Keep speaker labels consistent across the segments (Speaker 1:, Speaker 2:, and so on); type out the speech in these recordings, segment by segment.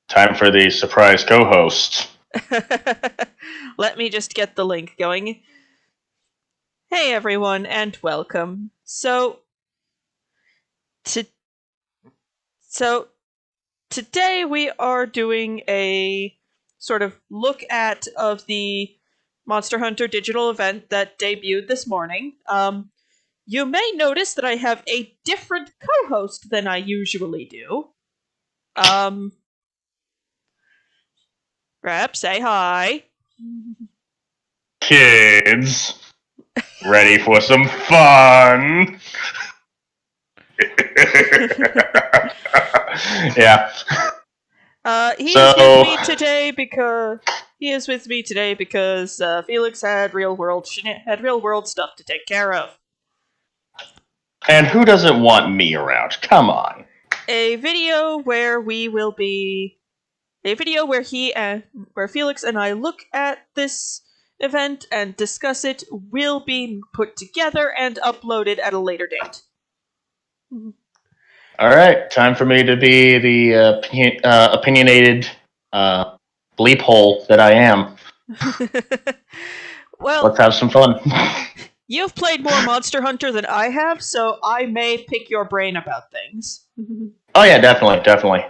Speaker 1: Time for the surprise co-host.
Speaker 2: Let me just get the link going. Hey everyone, and welcome. So today we are doing a sort of look at of the Monster Hunter digital event that debuted this morning. You may notice that I have a different co-host than I usually do. Rep, say hi.
Speaker 1: Kids, ready for some fun? Yeah.
Speaker 2: He is with me today because Felix had real world stuff to take care of.
Speaker 1: And who doesn't want me around? Come on.
Speaker 2: A video where Felix and I look at this event and discuss it will be put together and uploaded at a later date.
Speaker 1: Alright, time for me to be the opinionated bleep hole that I am.
Speaker 2: Well,
Speaker 1: let's have some fun.
Speaker 2: You've played more Monster Hunter than I have, so I may pick your brain about things.
Speaker 1: Oh yeah, definitely.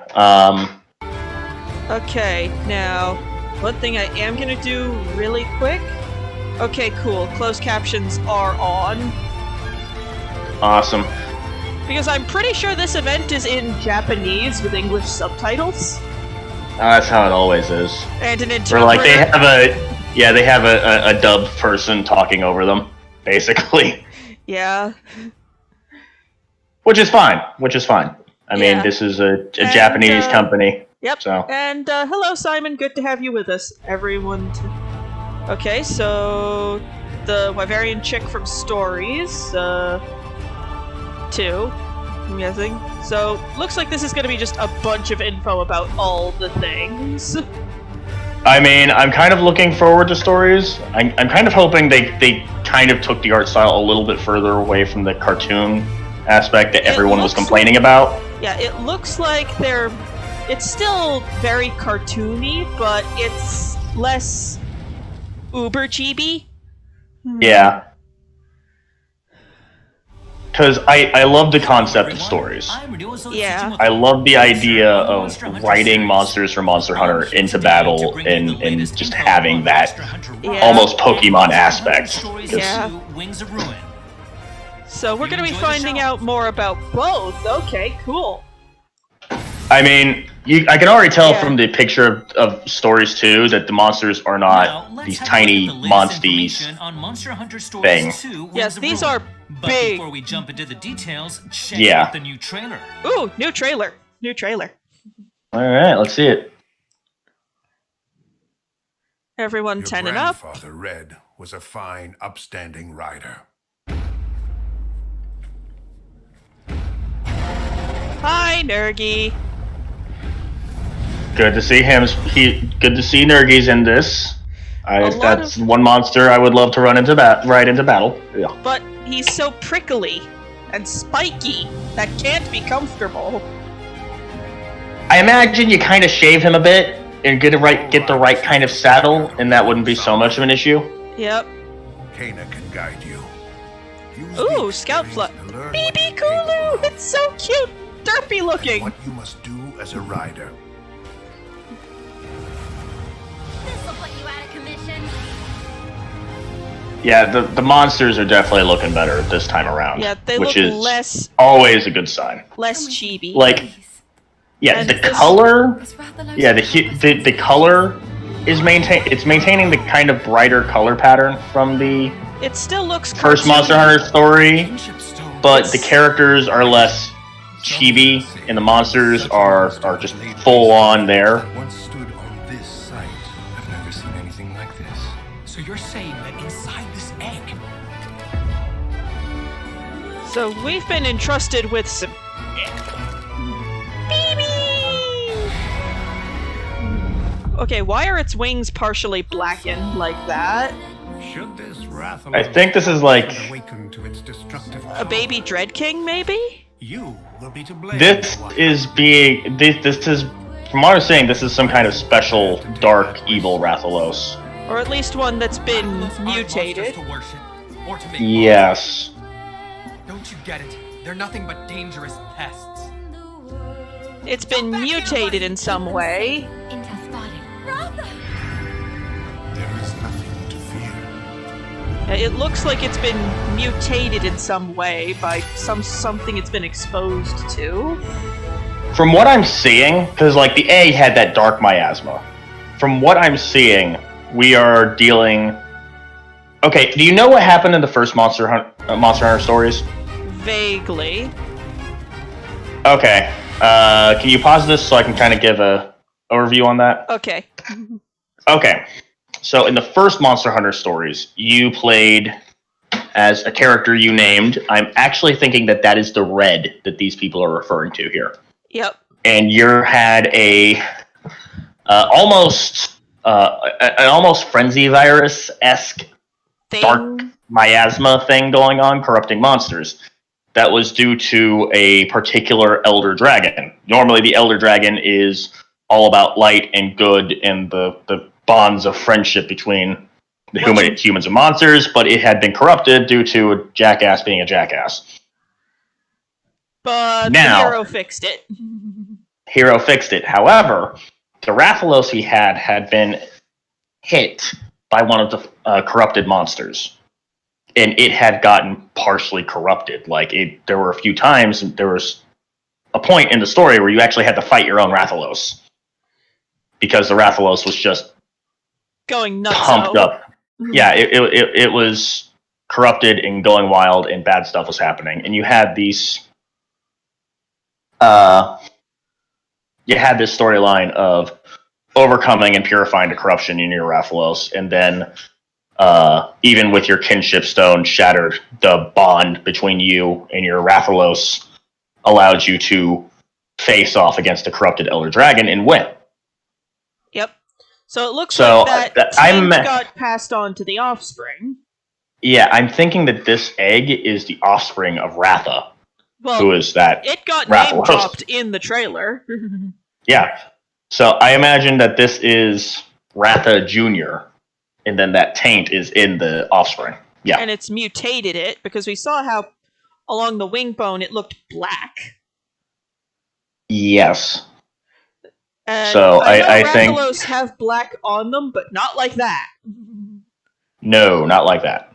Speaker 2: Okay, now, one thing I am gonna do really quick. Okay, cool. Closed captions are on.
Speaker 1: Awesome.
Speaker 2: Because I'm pretty sure this event is in Japanese with English subtitles.
Speaker 1: That's how it always is.
Speaker 2: And an interpreter.
Speaker 1: Or like they have a dubbed person talking over them, basically.
Speaker 2: Yeah.
Speaker 1: Which is fine. I mean, this is a Japanese company.
Speaker 2: Yep.
Speaker 1: So.
Speaker 2: And hello, Simon. Good to have you with us, everyone. Okay, so the Wyverian chick from Stories, 2, I'm guessing. So looks like this is going to be just a bunch of info about all the things.
Speaker 1: I mean, I'm kind of looking forward to Stories. I'm kind of hoping they kind of took the art style a little bit further away from the cartoon aspect that everyone was complaining about.
Speaker 2: Yeah, it looks like it's still very cartoony, but it's less uber chibi.
Speaker 1: Yeah. Because I love the concept of Stories.
Speaker 2: Yeah.
Speaker 1: I love the idea of writing monsters from Monster Hunter into battle and just having that almost Pokemon aspect.
Speaker 2: Yeah. So we're going to be finding out more about both. Okay, cool.
Speaker 1: I mean, I can already tell from the picture of Stories 2 that the monsters are not these tiny monsties thing.
Speaker 2: Yes, these are big.
Speaker 3: Before we jump into the details, check out the new trailer.
Speaker 2: Ooh, new trailer.
Speaker 1: Alright, let's see it.
Speaker 2: Everyone 10 and up.
Speaker 4: Your grandfather, Red, was a fine, upstanding rider.
Speaker 2: Hi, Nergy.
Speaker 1: Good to see him. Good to see Nergies in this. That's one monster I would love to run into battle. Yeah.
Speaker 2: But he's so prickly and spiky that can't be comfortable.
Speaker 1: I imagine you kind of shave him a bit and get the right kind of saddle, and that wouldn't be so much of an issue.
Speaker 2: Yep.
Speaker 4: Kana can guide you.
Speaker 2: Ooh, Scout Fluff. BB Kulu! It's so cute! Derpy looking!
Speaker 4: What you must do as a rider.
Speaker 5: This'll put you out of commission.
Speaker 1: Yeah, the monsters are definitely looking better this time around.
Speaker 2: Yeah, they
Speaker 1: which
Speaker 2: look
Speaker 1: is
Speaker 2: less...
Speaker 1: always a good sign.
Speaker 2: Less chibi.
Speaker 1: Like, yeah, the color... Yeah, the color is maintaining the kind of brighter color pattern from the...
Speaker 2: It still looks
Speaker 1: first Monster Hunter story, but the characters are less chibi, and the monsters are just full on there.
Speaker 4: Once stood on this site. I've never seen anything like this.
Speaker 3: So you're saying that inside this egg...
Speaker 2: So we've been entrusted with some... BB! Okay, why are its wings partially blackened like that?
Speaker 4: Should this wrath
Speaker 1: I think this is like...
Speaker 4: awaken to its destructive
Speaker 2: A baby Dread King, maybe?
Speaker 4: You will be to blame.
Speaker 1: This is from what I'm saying, this is some kind of special, dark, evil Rathalos.
Speaker 2: Or at least one that's been
Speaker 3: Rathalos aren't
Speaker 2: mutated.
Speaker 3: monsters to worship, or to make
Speaker 1: Yes.
Speaker 3: Don't you get it? They're nothing but dangerous pests.
Speaker 2: It's been mutated in some way.
Speaker 5: Intel spotted.
Speaker 4: There is nothing to fear.
Speaker 2: It looks like it's been mutated in some way by something it's been exposed to.
Speaker 1: From what I'm seeing, because like the A had that dark miasma. From what I'm seeing, we are dealing. Okay, do you know what happened in the first Monster Hunter stories?
Speaker 2: Vaguely.
Speaker 1: Okay, can you pause this so I can kind of give a overview on that?
Speaker 2: Okay.
Speaker 1: Okay, so in the first Monster Hunter stories, you played as a character you named. I'm actually thinking that that is the Red that these people are referring to here.
Speaker 2: Yep.
Speaker 1: And you had a almost an almost frenzy virus-esque dark miasma thing going on, corrupting monsters. That was due to a particular Elder Dragon. Normally, the Elder Dragon is all about light and good and the bonds of friendship between the humans and monsters, but it had been corrupted due to a jackass being a jackass.
Speaker 2: But
Speaker 1: now,
Speaker 2: the hero fixed it.
Speaker 1: Hero fixed it. However, the Rathalos he had been hit by one of the corrupted monsters. And it had gotten partially corrupted. Like, there were a few times, there was a point in the story where you actually had to fight your own Rathalos. Because the Rathalos was just
Speaker 2: going nuts.
Speaker 1: Pumped up. Yeah, it was corrupted and going wild, and bad stuff was happening. And you had these... you had this storyline of overcoming and purifying the corruption in your Rathalos, and then even with your kinship stone shattered, the bond between you and your Rathalos allowed you to face off against the corrupted Elder Dragon and win.
Speaker 2: Yep. So it looks like that got passed on to the offspring.
Speaker 1: Yeah, I'm thinking that this egg is the offspring of Ratha.
Speaker 2: Well,
Speaker 1: who is that?
Speaker 2: It got
Speaker 1: Rathalos.
Speaker 2: name dropped in the trailer.
Speaker 1: Yeah. So I imagine that this is Ratha Jr., and then that taint is in the offspring. Yeah.
Speaker 2: And it's mutated it, because we saw how along the wing bone it looked black.
Speaker 1: Yes.
Speaker 2: And
Speaker 1: so I
Speaker 2: think
Speaker 1: Rathalos
Speaker 2: have black on them, but not like that.
Speaker 1: No, not like that.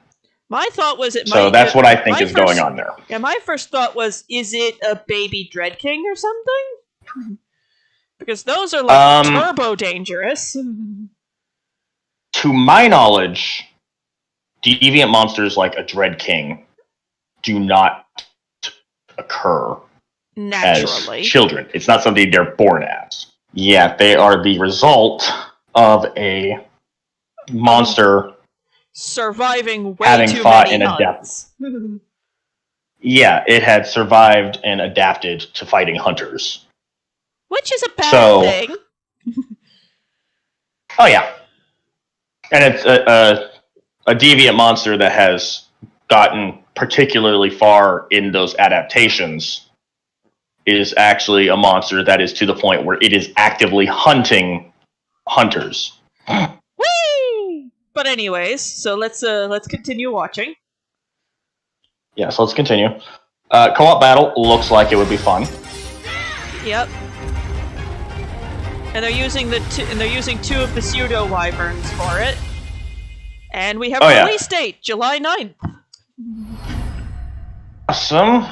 Speaker 2: My thought was it might...
Speaker 1: So that's what I think is going on there.
Speaker 2: Yeah, my first thought was, is it a baby Dread King or something? Because those are like turbo dangerous.
Speaker 1: To my knowledge, deviant monsters like a Dread King do not occur
Speaker 2: naturally
Speaker 1: as children. It's not something they're born as. Yeah, they are the result of a monster
Speaker 2: surviving way
Speaker 1: having
Speaker 2: too
Speaker 1: fought
Speaker 2: many
Speaker 1: and adapted. Yeah, it had survived and adapted to fighting hunters.
Speaker 2: Which is a bad thing.
Speaker 1: Oh yeah. And it's a deviant monster that has gotten particularly far in those adaptations is actually a monster that is to the point where it is actively hunting hunters.
Speaker 2: Whee! But anyways, so let's continue watching.
Speaker 1: Yeah, so let's continue. Co-op battle looks like it would be fun.
Speaker 2: Yep. And they're using two of the pseudo wyverns for it. And we have a release date, July 9th.
Speaker 1: Awesome.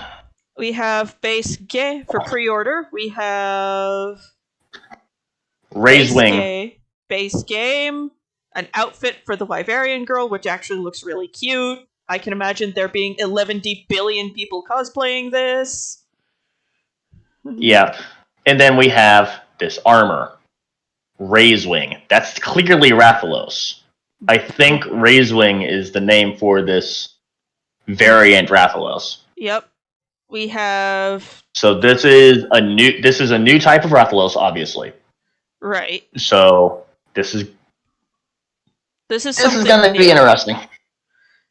Speaker 2: We have base game for pre-order. We have base game, an outfit for the Wyverian girl, which actually looks really cute. I can imagine there being 11 billion people cosplaying this.
Speaker 1: Yeah. And then we have this armor. Raisewing. That's clearly Rathalos. I think Raisewing is the name for this variant Rathalos.
Speaker 2: Yep. We have...
Speaker 1: So this is a new type of Rathalos, obviously.
Speaker 2: Right.
Speaker 1: So this is going to be interesting.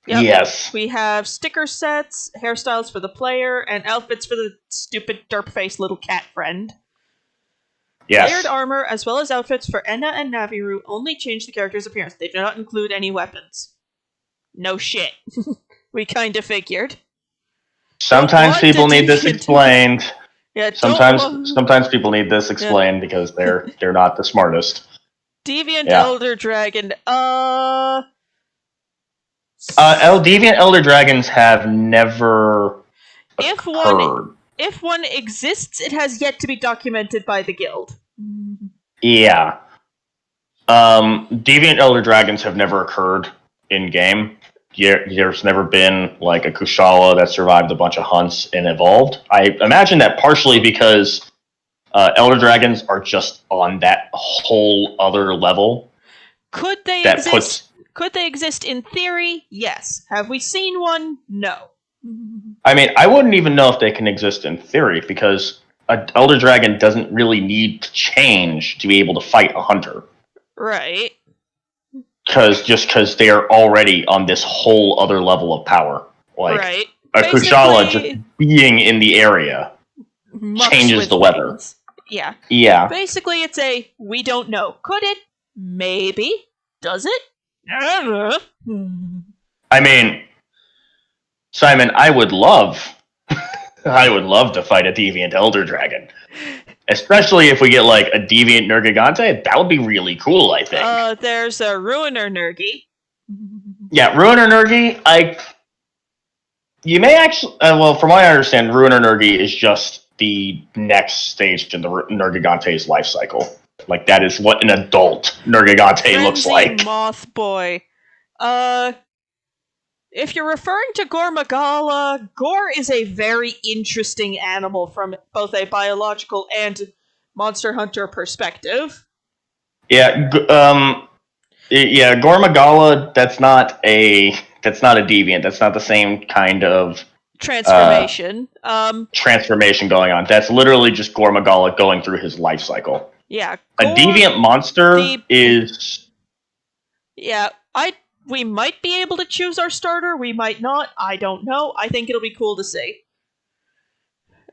Speaker 2: Yep.
Speaker 1: Yes.
Speaker 2: We have sticker sets, hairstyles for the player, and outfits for the stupid derp-faced little cat friend.
Speaker 1: Yes.
Speaker 2: Layered armor, as well as outfits for Enna and Naviru, only change the character's appearance. They do not include any weapons. No shit. We kind of figured.
Speaker 1: Sometimes
Speaker 2: want
Speaker 1: people
Speaker 2: to
Speaker 1: need this
Speaker 2: deviant-
Speaker 1: explained.
Speaker 2: Yeah,
Speaker 1: Sometimes people need this explained because they're not the smartest.
Speaker 2: Deviant
Speaker 1: Yeah.
Speaker 2: Elder Dragon.
Speaker 1: Deviant Elder Dragons have never
Speaker 2: If
Speaker 1: occurred.
Speaker 2: If one exists, it has yet to be documented by the guild.
Speaker 1: Yeah. Deviant Elder Dragons have never occurred in game. There's never been like a Kushala that survived a bunch of hunts and evolved. I imagine that partially because Elder Dragons are just on that whole other level.
Speaker 2: Could they
Speaker 1: That
Speaker 2: exist? Could they exist in theory? Yes. Have we seen one? No.
Speaker 1: I mean, I wouldn't even know if they can exist in theory because an Elder Dragon doesn't really need to change to be able to fight a hunter.
Speaker 2: Right.
Speaker 1: Because they are already on this whole other level of power. Like
Speaker 2: right.
Speaker 1: a Kushala
Speaker 2: Basically,
Speaker 1: just being in the area
Speaker 2: mucks
Speaker 1: changes
Speaker 2: with
Speaker 1: the weather.
Speaker 2: things. Yeah.
Speaker 1: Yeah.
Speaker 2: Basically, it's a we don't know. Could it? Maybe. Does it? I don't know.
Speaker 1: I mean, Simon, I would love to fight a Deviant Elder Dragon. Especially if we get like a Deviant Nergigante, that would be really cool, I think.
Speaker 2: There's a Ruiner Nergi.
Speaker 1: Yeah, Ruiner Nergi, you may actually, well, from what I understand, Ruiner Nergi is just the next stage in the Nergigante's life cycle. Like, that is what an adult Nergigante looks like.
Speaker 2: Moth Boy. If you're referring to Gore Magala, Gore is a very interesting animal from both a biological and Monster Hunter perspective.
Speaker 1: Yeah, Gore Magala, that's not a deviant. That's not the same kind of
Speaker 2: transformation.
Speaker 1: Transformation going on. That's literally just Gore Magala going through his life cycle.
Speaker 2: Yeah.
Speaker 1: A deviant monster is...
Speaker 2: Yeah, we might be able to choose our starter, we might not, I don't know. I think it'll be cool to see.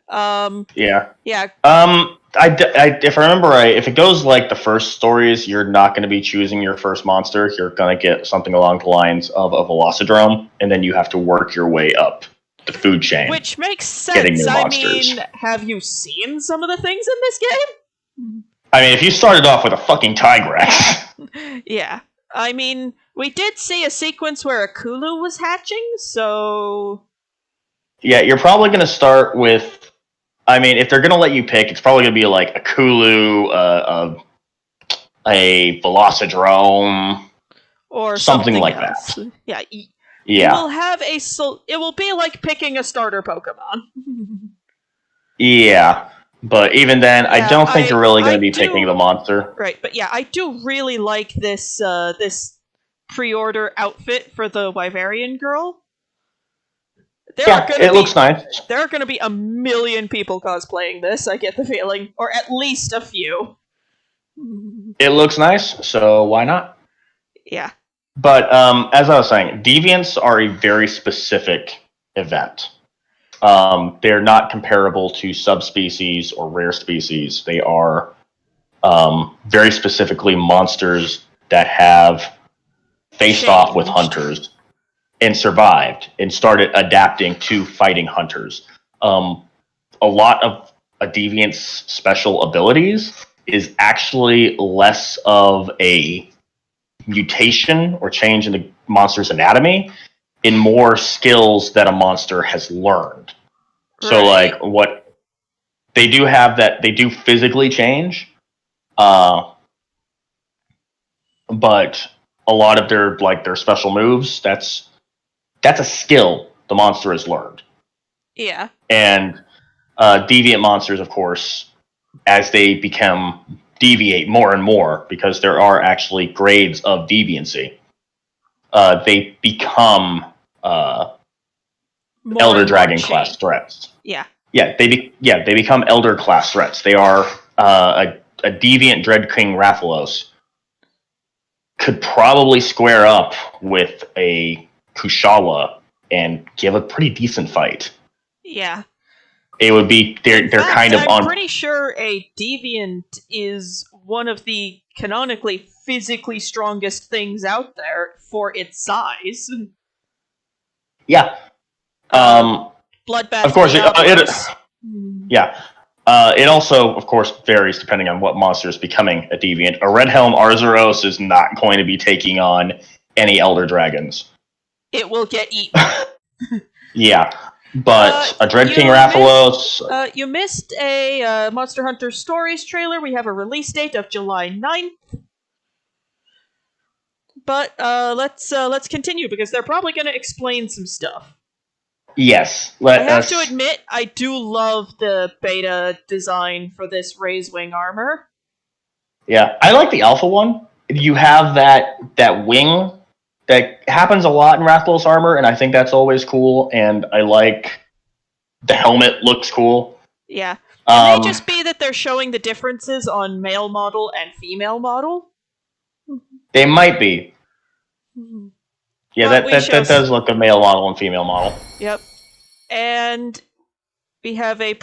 Speaker 1: Yeah.
Speaker 2: Yeah.
Speaker 1: If I remember right, if it goes like the first stories, you're not going to be choosing your first monster. You're going to get something along the lines of a Velocidrome, and then you have to work your way up the food chain.
Speaker 2: Which makes sense.
Speaker 1: Getting new
Speaker 2: I
Speaker 1: monsters.
Speaker 2: mean, have you seen some of the things in this game?
Speaker 1: I mean, if you started off with a fucking Tigrex.
Speaker 2: Yeah. I mean, we did see a sequence where a Kulu was hatching, so...
Speaker 1: Yeah, you're probably going to start with... I mean, if they're going to let you pick, it's probably going to be like a Kulu, a Velocidrome,
Speaker 2: or
Speaker 1: something like
Speaker 2: else.
Speaker 1: that.
Speaker 2: Yeah.
Speaker 1: Yeah.
Speaker 2: It will have it will be like picking a starter Pokemon.
Speaker 1: Yeah. But even then, I don't think you're really going to be picking the monster.
Speaker 2: Right, but yeah, I do really like this this pre-order outfit for the Wyverian girl.
Speaker 1: Looks nice.
Speaker 2: There are going to be a million people cosplaying this, I get the feeling. Or at least a few.
Speaker 1: It looks nice, so why not?
Speaker 2: Yeah.
Speaker 1: But as I was saying, Deviants are a very specific event. They're not comparable to subspecies or rare species. They are very specifically monsters that have faced off with hunters and survived and started adapting to fighting hunters. A lot of a Deviant's special abilities is actually less of a mutation or change in the monster's anatomy in more skills that a monster has learned. Right. So, like, what they do have that they do physically change, but a lot of their special moves, that's a skill the monster has learned.
Speaker 2: Yeah.
Speaker 1: And deviant monsters, of course, as they deviate more and more, because there are actually grades of deviancy, they become Elder Dragon class threats.
Speaker 2: Yeah.
Speaker 1: Yeah, they become Elder class threats. They are a deviant Dread King Rathalos could probably square up with a Kushala and give a pretty decent fight.
Speaker 2: Yeah.
Speaker 1: it would be they're kind of
Speaker 2: I'm
Speaker 1: on.
Speaker 2: pretty sure a Deviant is one of the canonically physically strongest things out there for its size.
Speaker 1: Yeah.
Speaker 2: Bloodbath
Speaker 1: Of course,
Speaker 2: Diablos.
Speaker 1: yeah. It also, of course, varies depending on what monster is becoming a deviant. A Red Helm Arzuros is not going to be taking on any Elder Dragons.
Speaker 2: It will get eaten.
Speaker 1: Yeah, but a Dread King Rathalos...
Speaker 2: You missed a Monster Hunter Stories trailer. We have a release date of July 9th. But let's continue, because they're probably going to explain some stuff.
Speaker 1: Yes.
Speaker 2: I have to admit, I do love the beta design for this Raisewing armor.
Speaker 1: Yeah, I like the alpha one. You have that wing that happens a lot in Rathalos armor, and I think that's always cool, and I like the helmet looks cool.
Speaker 2: Yeah. It may just be that they're showing the differences on male model and female model.
Speaker 1: They might be. Yeah, that does look a male model and female model.
Speaker 2: Yep. And we have a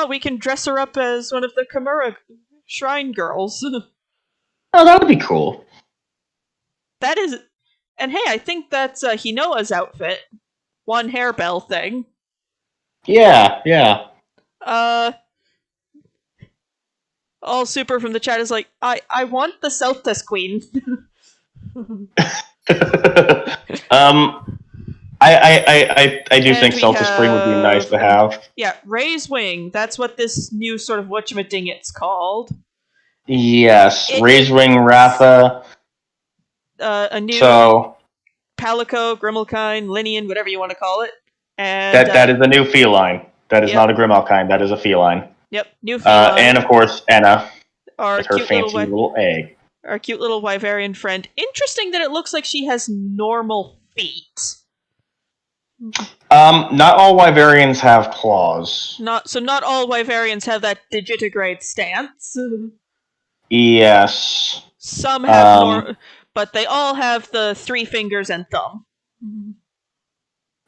Speaker 2: we can dress her up as one of the Kimura Shrine girls.
Speaker 1: Oh, that would be cool.
Speaker 2: That is... And hey, I think that's Hinoa's outfit. One hairbell thing.
Speaker 1: Yeah.
Speaker 2: All super from the chat is like, I want the Seltas Queen.
Speaker 1: I do think Celtic Spring would be nice to have.
Speaker 2: Yeah, Raisewing. That's what this new sort of whatchamadingit's called.
Speaker 1: Yes, Raisewing, Ratha.
Speaker 2: A new Palico, Grimalkine, Linian, whatever you want to call it. And
Speaker 1: that is a new feline. That is not a Grimalkine. That is a feline.
Speaker 2: Yep, new feline.
Speaker 1: And of course, Anna.
Speaker 2: Our
Speaker 1: her fancy little egg.
Speaker 2: Our cute little Wyverian friend. Interesting that it looks like she has normal feet.
Speaker 1: Not all Wyverians have claws.
Speaker 2: Not all Wyverians have that digitigrade stance.
Speaker 1: Yes.
Speaker 2: Some have but they all have the 3 fingers and thumb.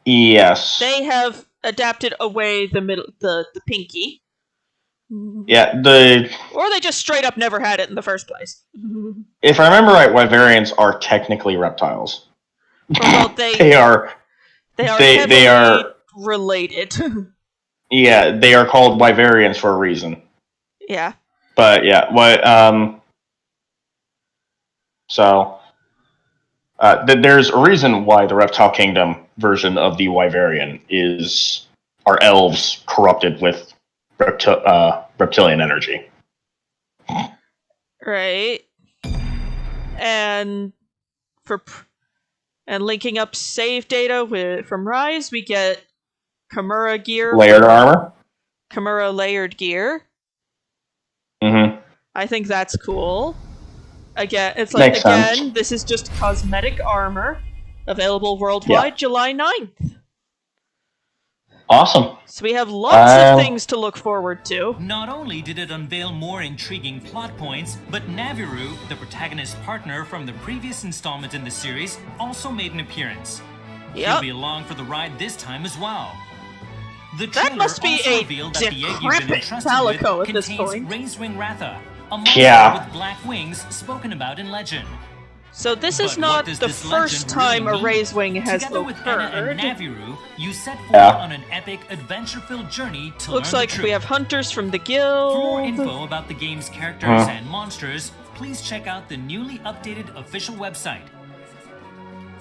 Speaker 1: Yes.
Speaker 2: They have adapted away the pinky.
Speaker 1: Yeah,
Speaker 2: or they just straight up never had it in the first place.
Speaker 1: If I remember right, Wyverians are technically reptiles.
Speaker 2: Well, they are related.
Speaker 1: Yeah, they are called Wyverians for a reason.
Speaker 2: Yeah.
Speaker 1: But yeah, there's a reason why the Reptile Kingdom version of the Wyverian are elves corrupted with reptilian energy.
Speaker 2: Right. And linking up save data from Rise, we get Kimura gear.
Speaker 1: Layered armor?
Speaker 2: Kimura layered gear.
Speaker 1: Mm-hmm.
Speaker 2: I think that's cool. Again, it's
Speaker 1: like, sense.
Speaker 2: This is just cosmetic armor. Available worldwide July 9th.
Speaker 1: Awesome.
Speaker 2: So we have lots of things to look forward to.
Speaker 6: Not only did it unveil more intriguing plot points, but Naviru, the protagonist's partner from the previous installment in the series, also made an appearance. He'll be along for the ride this time as well. The
Speaker 2: that must be a decrepit Palico at this point.
Speaker 6: Raisewing Ratha, a monster with black wings spoken about in legend.
Speaker 2: So this is not the first time a Raisewing has
Speaker 6: occurred. Together with Anna and Naviru, you set forth on an epic, adventure-filled journey to
Speaker 2: Looks like we have hunters from the guild.
Speaker 6: For more info about the game's characters and monsters, please check out the newly updated official website.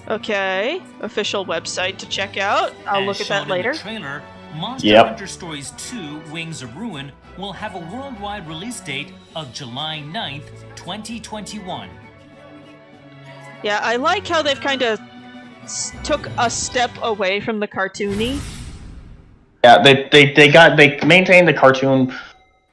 Speaker 2: Okay, official website to check out. I'll look at that later.
Speaker 6: In the trailer, Monster Hunter Stories 2 Wings of Ruin will have a worldwide release date of July 9th, 2021.
Speaker 2: Yeah, I like how they've kind of took a step away from the cartoony.
Speaker 1: Yeah, they maintain the cartoon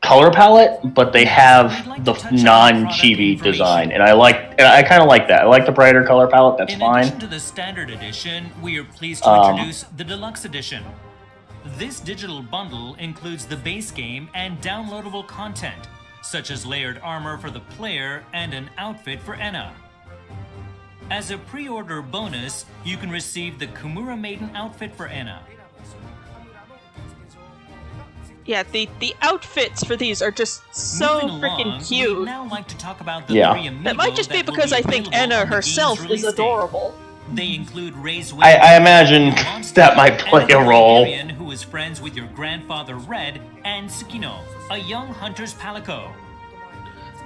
Speaker 1: color palette, but they have the non-chibi design, and I kind of like that. I like the brighter color palette. That's fine.
Speaker 6: In addition to the standard edition, we are pleased to introduce the Deluxe Edition. This digital bundle includes the base game and downloadable content, such as layered armor for the player and an outfit for Enna. As a pre-order bonus, you can receive the Kimura Maiden outfit for Enna.
Speaker 2: Yeah, the outfits for these are just so freaking cute.
Speaker 6: We'd now like to talk about the
Speaker 1: Yeah.
Speaker 6: three amiibo
Speaker 2: That might just be
Speaker 6: that will
Speaker 2: because I think
Speaker 6: available
Speaker 2: Anna
Speaker 6: on the game's
Speaker 2: herself
Speaker 6: release
Speaker 2: is
Speaker 6: date.
Speaker 2: adorable.
Speaker 6: They include Ray's
Speaker 1: I imagine that might play a role.
Speaker 6: Who is friends with your grandfather Red, and Tsukino, a young hunter's palico.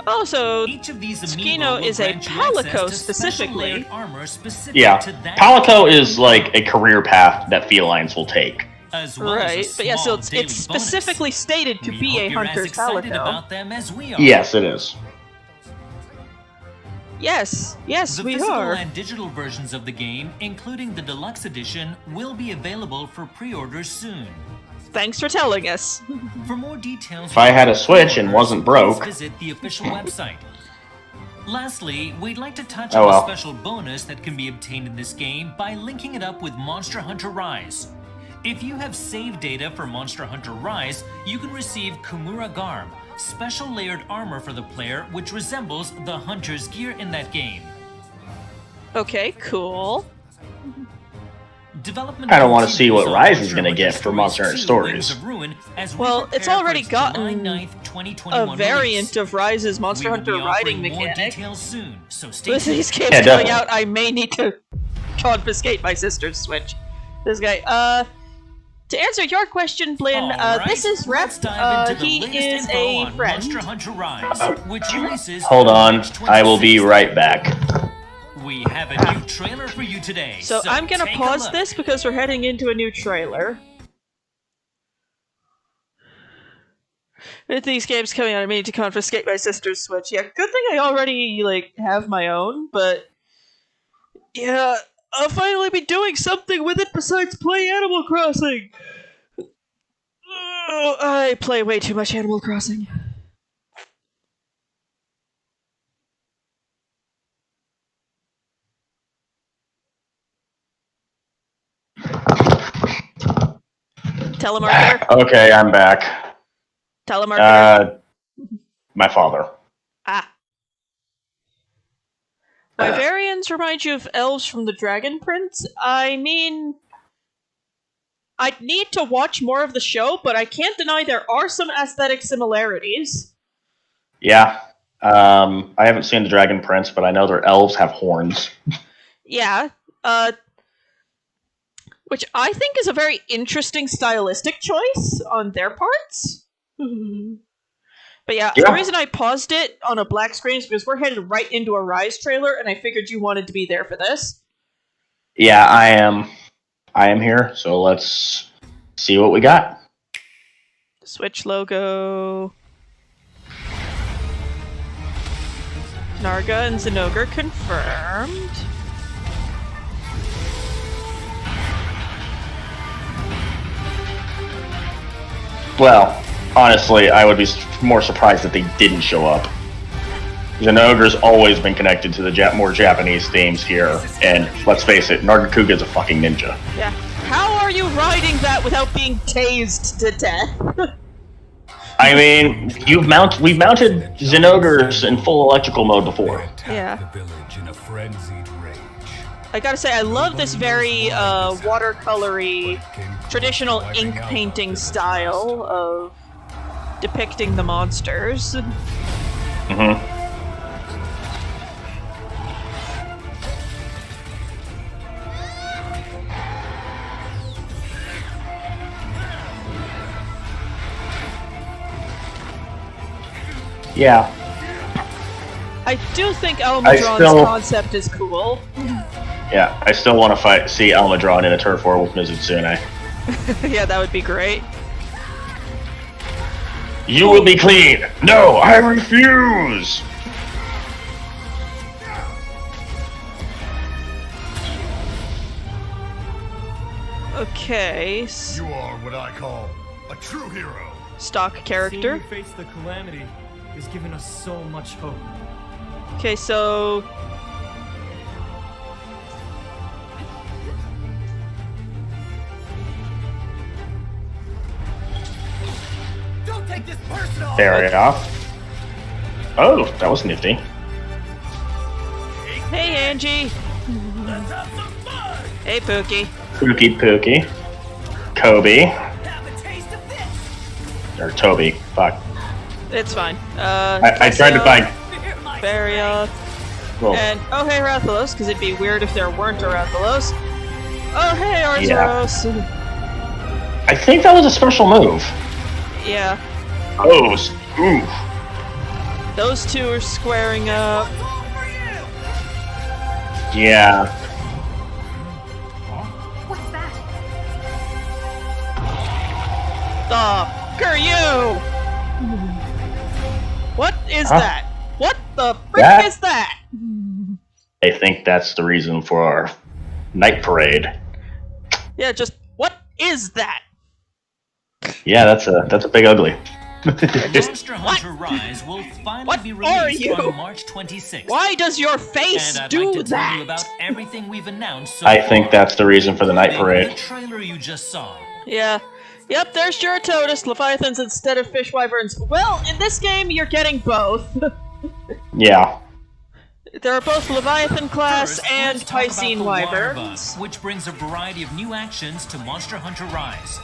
Speaker 2: Also,
Speaker 6: Each of these
Speaker 2: Tsukino
Speaker 6: amiibo
Speaker 2: is
Speaker 6: will
Speaker 2: a
Speaker 6: grant you access
Speaker 2: palico
Speaker 6: to
Speaker 2: specifically.
Speaker 6: special layered armor specific
Speaker 1: Yeah,
Speaker 6: to that
Speaker 1: Palico is like a career path that felines will take.
Speaker 6: as well
Speaker 2: right,
Speaker 6: as a
Speaker 2: but yeah, so
Speaker 6: small
Speaker 2: it's
Speaker 6: daily
Speaker 2: specifically
Speaker 6: bonus.
Speaker 2: stated to
Speaker 6: We
Speaker 2: be
Speaker 6: hope
Speaker 2: a
Speaker 6: you're as
Speaker 2: hunter's
Speaker 6: excited
Speaker 2: palico.
Speaker 6: about them as we are.
Speaker 1: Yes, it is.
Speaker 2: Yes,
Speaker 6: The
Speaker 2: we
Speaker 6: physical
Speaker 2: are.
Speaker 6: and digital versions of the game, including the Deluxe Edition, will be available for pre-orders soon.
Speaker 2: Thanks for telling us.
Speaker 6: For more details,
Speaker 1: If I had a Switch and wasn't broke.
Speaker 6: please visit the official website. Lastly, we'd like to touch
Speaker 1: Oh
Speaker 6: on
Speaker 1: well.
Speaker 6: a special bonus that can be obtained in this game by linking it up with Monster Hunter Rise. If you have save data for Monster Hunter Rise, you can receive Kumura Garb, special layered armor for the player which resembles the hunter's gear in that game.
Speaker 2: Okay, cool.
Speaker 6: Development
Speaker 1: I don't want to
Speaker 6: continues
Speaker 1: see what
Speaker 6: on
Speaker 1: Rise is
Speaker 6: Monster
Speaker 1: going to
Speaker 6: Hunter
Speaker 1: get for Monster Hunter
Speaker 6: Wings
Speaker 1: Stories.
Speaker 6: of Ruin as we
Speaker 2: Well,
Speaker 6: prepare
Speaker 2: it's already
Speaker 6: for its July
Speaker 2: gotten
Speaker 6: 9th, 2021
Speaker 2: A variant
Speaker 6: release.
Speaker 2: of Rise's Monster
Speaker 6: We will
Speaker 2: Hunter
Speaker 6: be
Speaker 2: riding
Speaker 6: offering more
Speaker 2: mechanic.
Speaker 6: details soon, so stay
Speaker 2: With
Speaker 6: tuned.
Speaker 2: these games
Speaker 1: Yeah,
Speaker 2: coming
Speaker 1: definitely.
Speaker 2: out, I may need to confiscate my sister's Switch. This guy, to answer your question, Blinn,
Speaker 6: Alright,
Speaker 2: this is Rep.
Speaker 6: let's dive into the
Speaker 2: He
Speaker 6: latest
Speaker 2: is
Speaker 6: info
Speaker 2: a
Speaker 6: on
Speaker 2: friend.
Speaker 6: Monster Hunter Rise, which releases
Speaker 1: Hold on,
Speaker 6: March
Speaker 1: I will be
Speaker 6: 26th.
Speaker 1: right back.
Speaker 6: We have a new trailer for you today.
Speaker 2: So I'm gonna
Speaker 6: take a
Speaker 2: pause
Speaker 6: look.
Speaker 2: this because we're heading into a new trailer. With these games coming out, I need to confiscate my sister's Switch. Yeah, good thing I already, have my own, but... Yeah, I'll finally be doing something with it besides play Animal Crossing! Oh, I play way too much Animal Crossing. Telemarketer?
Speaker 1: Okay, I'm back.
Speaker 2: Telemarketer?
Speaker 1: My father.
Speaker 2: Ah. Wyverians remind you of elves from the Dragon Prince? I mean... I'd need to watch more of the show, but I can't deny there are some aesthetic similarities.
Speaker 1: Yeah. I haven't seen the Dragon Prince, but I know their elves have horns.
Speaker 2: Yeah, which I think is a very interesting stylistic choice on their parts. But yeah, the reason I paused it on a black screen is because we're headed right into a Rise trailer, and I figured you wanted to be there for this.
Speaker 1: Yeah, I am. I am here, so let's see what we got.
Speaker 2: Switch logo. Narga and Zenogre confirmed.
Speaker 1: Well, honestly, I would be more surprised that they didn't show up. Zenogre's always been connected to the more Japanese themes here, and let's face it, Nargacuga's a fucking ninja.
Speaker 2: Yeah. How are you riding that without being tased to death?
Speaker 1: I mean, we've mounted Zenogres in full electrical mode before.
Speaker 2: Yeah.
Speaker 4: The village in a frenzied rage.
Speaker 2: I gotta say, I love this very watercolory, traditional ink painting style of depicting the monsters.
Speaker 1: Mm-hmm. Yeah.
Speaker 2: I do think Almadron's concept is cool.
Speaker 1: Yeah, I still want to see Almadron in a turf war with Mizutsune.
Speaker 2: Yeah, that would be great.
Speaker 1: You will be clean! No, I refuse!
Speaker 2: Okay,
Speaker 4: You are what I call a true hero.
Speaker 2: stock character.
Speaker 7: Seeing you face the calamity has given us so much hope.
Speaker 2: Okay, so
Speaker 3: Don't take this personal.
Speaker 1: There we are. Oh, that was nifty.
Speaker 2: hey Angie.
Speaker 3: Let's have some fun.
Speaker 2: Hey Pookie.
Speaker 1: Pookie Pookie. Kobe.
Speaker 3: Have a taste of this.
Speaker 1: Or Toby. Fuck.
Speaker 2: It's fine.
Speaker 1: I tried to find...
Speaker 2: Barioth.
Speaker 1: Well,
Speaker 2: And, oh hey, Rathalos, because it'd be weird if there weren't a Rathalos. Oh hey, Arzuros.
Speaker 1: I think that was a special move.
Speaker 2: Yeah.
Speaker 1: Oh, ooh.
Speaker 2: Those two are squaring up.
Speaker 1: Yeah.
Speaker 5: What's that?
Speaker 2: Screw you! What is
Speaker 1: Huh?
Speaker 2: that? What the frick
Speaker 1: That?
Speaker 2: is that?
Speaker 1: I think that's the reason for our night parade.
Speaker 2: Yeah, just, what is that?
Speaker 1: Yeah, that's a big ugly.
Speaker 6: Monster Hunter Rise will finally
Speaker 2: What
Speaker 6: be
Speaker 2: are
Speaker 6: released
Speaker 2: you?
Speaker 6: on March 26th.
Speaker 2: Why does your face
Speaker 6: And I'd
Speaker 2: do
Speaker 6: like to
Speaker 2: that?
Speaker 6: tell you about everything we've announced so
Speaker 1: I think
Speaker 6: far,
Speaker 1: that's the reason for the night
Speaker 6: including
Speaker 1: parade.
Speaker 6: The trailer you just saw.
Speaker 2: Yeah. Yep, there's Juratotus, Leviathans instead of Fish Wyverns. Well, in this game, you're getting both.
Speaker 1: Yeah.
Speaker 2: There are both Leviathan class
Speaker 6: First,
Speaker 2: and
Speaker 6: let's talk about
Speaker 2: Piscine
Speaker 6: the Wire
Speaker 2: Wyverns.
Speaker 6: Bug, which brings a variety of new actions to Monster Hunter Rise.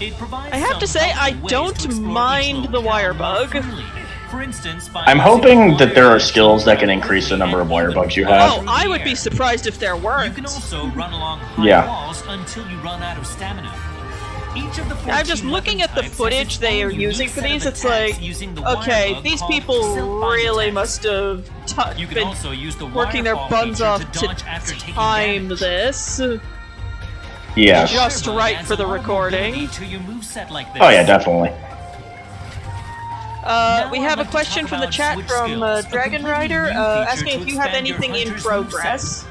Speaker 6: It provides
Speaker 2: I have to
Speaker 6: some
Speaker 2: say, I
Speaker 6: helpful ways
Speaker 2: don't
Speaker 6: to explore
Speaker 2: mind
Speaker 6: each
Speaker 2: the
Speaker 6: locale
Speaker 2: Wire
Speaker 6: more
Speaker 2: Bug.
Speaker 6: freely. For instance, by
Speaker 1: I'm
Speaker 6: using
Speaker 1: hoping
Speaker 6: the
Speaker 1: that there are
Speaker 6: wire
Speaker 1: skills that can
Speaker 6: to
Speaker 1: increase the number of wire bugs you
Speaker 6: through
Speaker 1: have.
Speaker 6: the
Speaker 2: I would be
Speaker 6: air.
Speaker 2: surprised if there
Speaker 6: You
Speaker 2: weren't.
Speaker 6: can also run along high
Speaker 1: Yeah.
Speaker 6: walls until you run out of stamina. Each of the
Speaker 2: I'm just
Speaker 6: 14
Speaker 2: looking
Speaker 6: weapon
Speaker 2: at the
Speaker 6: types has
Speaker 2: footage
Speaker 6: its
Speaker 2: they
Speaker 6: own
Speaker 2: are using
Speaker 6: unique
Speaker 2: for
Speaker 6: set of
Speaker 2: these. It's
Speaker 6: attacks
Speaker 2: like,
Speaker 6: using the wire
Speaker 2: okay,
Speaker 6: bug
Speaker 2: these
Speaker 6: called
Speaker 2: people
Speaker 6: silk-bind
Speaker 2: really
Speaker 6: attacks.
Speaker 2: must have
Speaker 6: You can
Speaker 2: been
Speaker 6: also use the
Speaker 2: working their
Speaker 6: wire fall
Speaker 2: buns
Speaker 6: feature
Speaker 2: off to
Speaker 6: dodge after taking
Speaker 2: time
Speaker 6: damage.
Speaker 2: this.
Speaker 1: Yes.
Speaker 2: Just
Speaker 6: Firebug
Speaker 2: right
Speaker 6: adds
Speaker 2: for
Speaker 6: a
Speaker 2: the
Speaker 6: lot of
Speaker 2: recording.
Speaker 6: mobility to your moveset like this.
Speaker 1: Oh yeah, definitely.
Speaker 2: We have a question from the chat from Dragon Rider asking if you have anything in progress.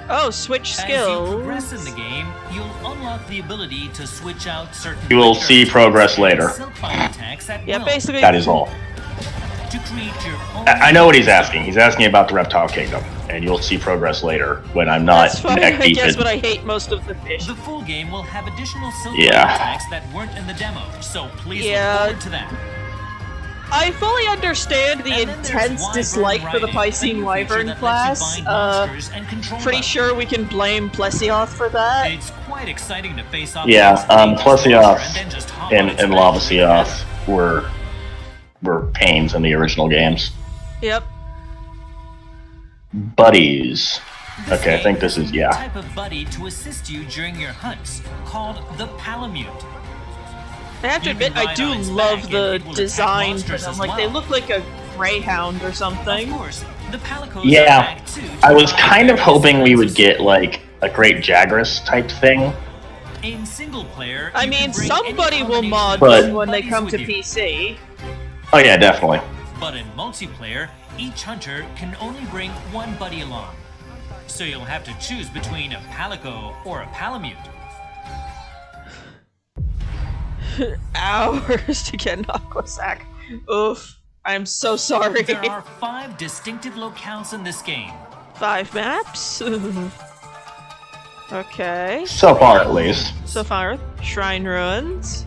Speaker 2: Oh, switch
Speaker 6: As you progress in
Speaker 2: skills.
Speaker 6: the game, you'll unlock the ability to switch out certain
Speaker 1: You will
Speaker 6: triggers
Speaker 1: see progress
Speaker 6: and
Speaker 1: later.
Speaker 6: silk-bind attacks at
Speaker 2: Yeah,
Speaker 6: will.
Speaker 2: basically.
Speaker 1: That is all.
Speaker 6: To create your own
Speaker 1: I know what he's asking. He's asking about the Reptile Kingdom, and you'll see progress later when I'm not
Speaker 2: That's fine.
Speaker 1: neck
Speaker 2: I
Speaker 1: deep
Speaker 2: guess
Speaker 1: in.
Speaker 2: what I hate most of the fish.
Speaker 6: The full game will have additional silk
Speaker 1: Yeah.
Speaker 6: attacks that weren't in the demo, so please
Speaker 2: Yeah.
Speaker 6: look forward to that.
Speaker 2: I fully understand the
Speaker 6: And then there's
Speaker 2: intense
Speaker 6: Wyvern
Speaker 2: dislike for the
Speaker 6: Riding, a
Speaker 2: Piscine
Speaker 6: new
Speaker 2: Wyvern
Speaker 6: feature that
Speaker 2: class.
Speaker 6: lets you bind monsters and control
Speaker 2: Pretty
Speaker 6: them.
Speaker 2: sure we can blame Plesioth for that.
Speaker 6: It's quite exciting to face off
Speaker 1: Yeah,
Speaker 6: against a dangerous monster
Speaker 1: Plesioth
Speaker 6: and then just hop
Speaker 1: and
Speaker 6: on its
Speaker 1: Lava
Speaker 6: back.
Speaker 1: Seoth were pains in the original games.
Speaker 2: Yep.
Speaker 1: Buddies.
Speaker 6: This
Speaker 1: Okay, I
Speaker 6: game
Speaker 1: think this
Speaker 6: has
Speaker 1: is,
Speaker 6: a new
Speaker 1: yeah.
Speaker 6: type of buddy to assist you during your hunts, called the Palamute.
Speaker 2: I have to
Speaker 6: You
Speaker 2: admit,
Speaker 6: can
Speaker 2: I
Speaker 6: ride
Speaker 2: do
Speaker 6: on its
Speaker 2: love
Speaker 6: back
Speaker 2: the
Speaker 6: and it will attack
Speaker 2: design for
Speaker 6: monsters
Speaker 2: them.
Speaker 6: as
Speaker 2: Like, they
Speaker 6: well.
Speaker 2: look like a greyhound or
Speaker 6: Of
Speaker 2: something.
Speaker 6: course, the Palicos are
Speaker 1: Yeah,
Speaker 6: back too to
Speaker 1: I was
Speaker 6: provide
Speaker 1: kind of
Speaker 6: various
Speaker 1: hoping we
Speaker 6: kinds
Speaker 1: would
Speaker 6: of
Speaker 1: get like a Great Jagras type thing.
Speaker 6: In single player,
Speaker 2: I
Speaker 6: you
Speaker 2: mean,
Speaker 6: can bring
Speaker 2: somebody
Speaker 6: any
Speaker 2: will
Speaker 6: combination
Speaker 2: mod
Speaker 6: of
Speaker 1: But-
Speaker 2: them when they
Speaker 6: buddies
Speaker 2: come
Speaker 6: with
Speaker 2: to
Speaker 6: you.
Speaker 2: PC.
Speaker 1: Oh yeah, definitely.
Speaker 6: But in multiplayer, each hunter can only bring one buddy along. So you'll have to choose between a Palico or a Palamute.
Speaker 2: Hours to get an Aquasac. Oof. I'm so sorry.
Speaker 6: There are 5 distinctive locales in this game.
Speaker 2: 5 maps? Okay.
Speaker 1: So far, at least.
Speaker 2: So far, Shrine Ruins.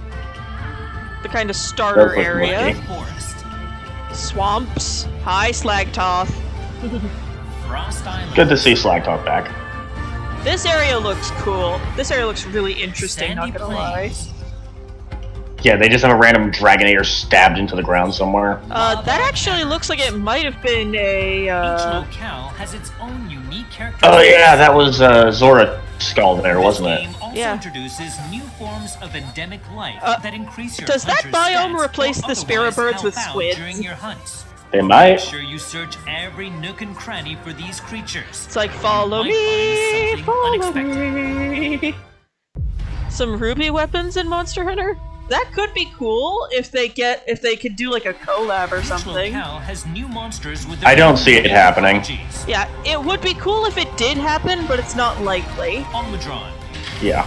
Speaker 2: The kind of starter
Speaker 1: Those look
Speaker 2: area.
Speaker 1: lucky.
Speaker 6: Forest,
Speaker 2: Swamps. Hi, Slagtoth.
Speaker 6: Frost Island,
Speaker 1: Good to see Slag Talk back.
Speaker 2: This area looks cool. This area looks really interesting,
Speaker 6: Sandy
Speaker 2: not gonna lie.
Speaker 6: Plains,
Speaker 1: Yeah, they just have a random Dragonator stabbed into the ground somewhere.
Speaker 2: That actually looks like it might have been a,
Speaker 6: Each locale has its own unique character.
Speaker 1: Oh yeah, that was Zora skull there, wasn't
Speaker 6: This
Speaker 1: it?
Speaker 6: game also
Speaker 2: Yeah.
Speaker 6: introduces new forms of endemic life that increase your
Speaker 2: does that
Speaker 6: hunter's
Speaker 2: biome
Speaker 6: stats
Speaker 2: replace
Speaker 6: or
Speaker 2: the Spirit
Speaker 6: otherwise
Speaker 2: Birds with
Speaker 6: help out
Speaker 2: squids?
Speaker 6: during your hunts.
Speaker 1: They might.
Speaker 6: Make sure you search every nook and cranny for these creatures.
Speaker 2: It's like, follow
Speaker 6: might
Speaker 2: me,
Speaker 6: find
Speaker 2: follow
Speaker 6: something
Speaker 2: me. Some ruby weapons in Monster Hunter? That could be cool if they could do like a collab or
Speaker 6: Each
Speaker 2: something.
Speaker 6: locale has new monsters with their
Speaker 1: I don't
Speaker 6: own
Speaker 1: see it
Speaker 6: unique
Speaker 1: happening.
Speaker 6: abilities.
Speaker 2: Yeah, it would be cool if it did happen, but it's not likely.
Speaker 6: Almudron,
Speaker 1: Yeah.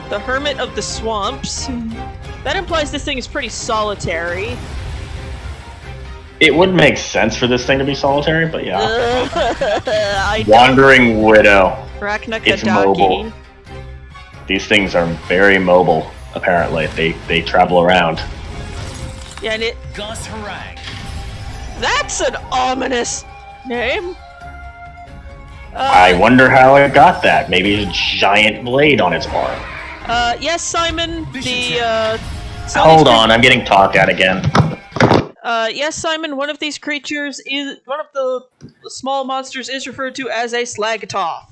Speaker 2: The Hermit of the Swamps. That implies this thing is pretty solitary.
Speaker 1: It would make sense for this thing to be solitary, but yeah.
Speaker 2: I know.
Speaker 1: Wandering Widow. It's mobile.
Speaker 2: Raknakadaki.
Speaker 1: These things are very mobile, apparently. They travel around.
Speaker 2: Yeah, and
Speaker 6: Gus Harag,
Speaker 2: that's an ominous name.
Speaker 1: I wonder how it got that. Maybe a giant blade on its arm.
Speaker 2: Yes, Simon,
Speaker 1: Hold on, I'm getting talked at again.
Speaker 2: Yes, Simon, one of these creatures one of the small monsters is referred to as a Slagtoth.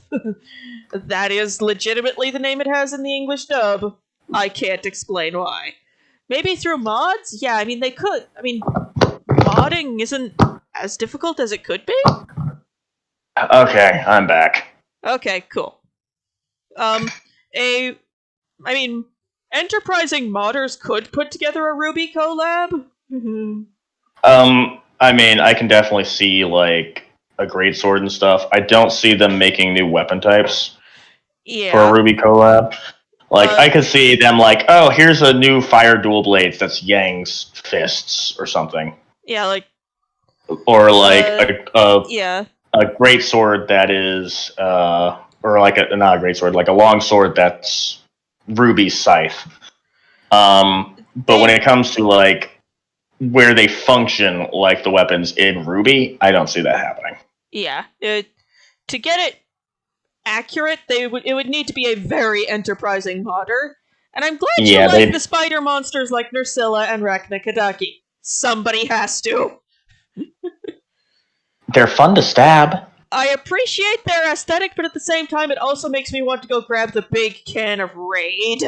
Speaker 2: That is legitimately the name it has in the English dub. I can't explain why. Maybe through mods? Yeah, I mean, they could. I mean, modding isn't as difficult as it could be?
Speaker 1: Okay, I'm back.
Speaker 2: Okay, cool. Enterprising modders could put together a Ruby collab.
Speaker 1: I mean, I can definitely see, like, a greatsword and stuff. I don't see them making new weapon types for a Ruby collab. Like, I could see them like, oh, here's a new fire dual blades that's Yang's fists or something.
Speaker 2: Yeah, like...
Speaker 1: Or, like,
Speaker 2: yeah.
Speaker 1: a greatsword that is, or like not a greatsword, like a long sword that's Ruby's scythe. But when it comes to, like, where they function like the weapons in Ruby, I don't see that happening.
Speaker 2: Yeah. To get it accurate, it would need to be a very enterprising modder. And I'm glad you like the spider monsters like Nursilla and Raknakadaki. Somebody has to.
Speaker 1: They're fun to stab.
Speaker 2: I appreciate their aesthetic, but at the same time, it also makes me want to go grab the big can of Raid.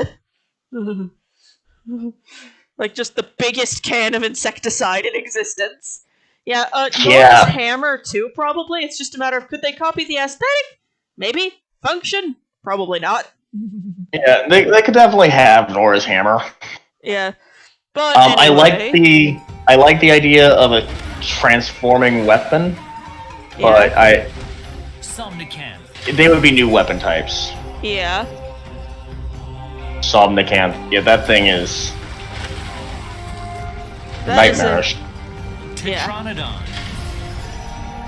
Speaker 2: Like, just the biggest can of insecticide in existence. Yeah, Nora's hammer, too, probably. It's just a matter of, could they copy the aesthetic? Maybe. Function? Probably not.
Speaker 1: Yeah, they could definitely have Nora's hammer.
Speaker 2: Yeah. But
Speaker 1: anyway. I like the idea of a transforming weapon, but they would be new weapon types.
Speaker 2: Yeah.
Speaker 1: Somnicanth. Yeah, that thing is nightmarish.
Speaker 6: Tetranodon.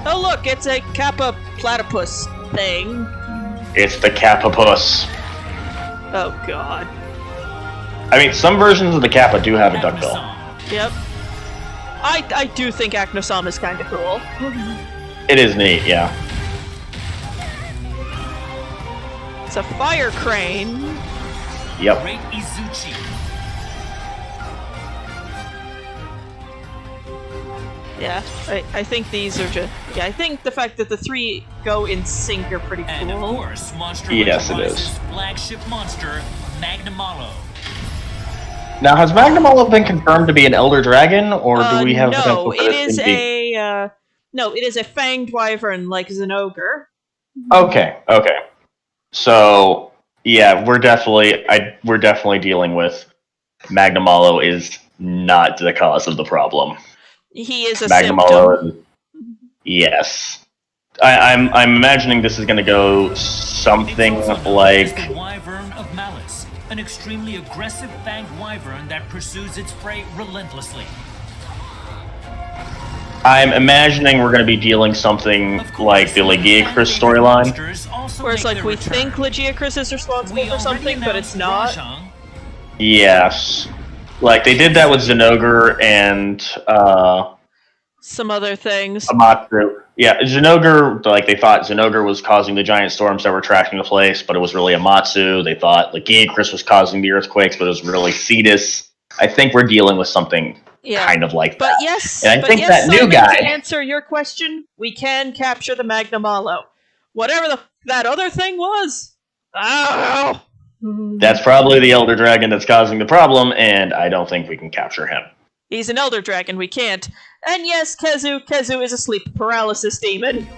Speaker 2: Oh look, it's a Kappa platypus thing.
Speaker 1: It's the Kappa-pus.
Speaker 2: Oh god.
Speaker 1: I mean, some versions of the Kappa do have a duckbill.
Speaker 2: Yep. I do think Acnosom is kind of cool.
Speaker 1: It is neat, yeah.
Speaker 2: It's a fire crane.
Speaker 1: Yep.
Speaker 6: Great Izuchi.
Speaker 2: Yeah, I think these are just... Yeah, I think the fact that the three go in sync are pretty cool.
Speaker 6: And of course, Monster
Speaker 1: yes, it is.
Speaker 6: Flagship monster, Magnamalo.
Speaker 1: Now, has Magnamalo been confirmed to be an Elder Dragon, or do we have
Speaker 2: no, it is a no, it is a fanged wyvern like Zinogre.
Speaker 1: Okay. So, yeah, we're definitely dealing with Magnamalo is not the cause of the problem.
Speaker 2: He is a symptom.
Speaker 1: Yes. I'm imagining this is going to go something like
Speaker 6: the Wyvern of Malice, an extremely aggressive fanged wyvern that pursues its prey relentlessly.
Speaker 1: I'm imagining we're going to be dealing something like the Legiacris storyline.
Speaker 2: Where it's like we think Legiacris is responsible for something, but it's not.
Speaker 1: Yes. Like, they did that with Zinogre and,
Speaker 2: some other things.
Speaker 1: Amatsu. Yeah, Zinogre, like, they thought Zinogre was causing the giant storms that were trashing the place, but it was really Amatsu. They thought Legiacris was causing the earthquakes, but it was really Cetus. I think we're dealing with something kind of like that.
Speaker 2: Yes,
Speaker 1: and I think that
Speaker 2: Simon,
Speaker 1: new guy...
Speaker 2: to answer your question, we can capture the Magnamalo. Whatever that other thing was, I don't know.
Speaker 1: That's probably the Elder Dragon that's causing the problem, and I don't think we can capture him.
Speaker 2: He's an Elder Dragon, we can't. And yes, Kezu is a sleep paralysis demon.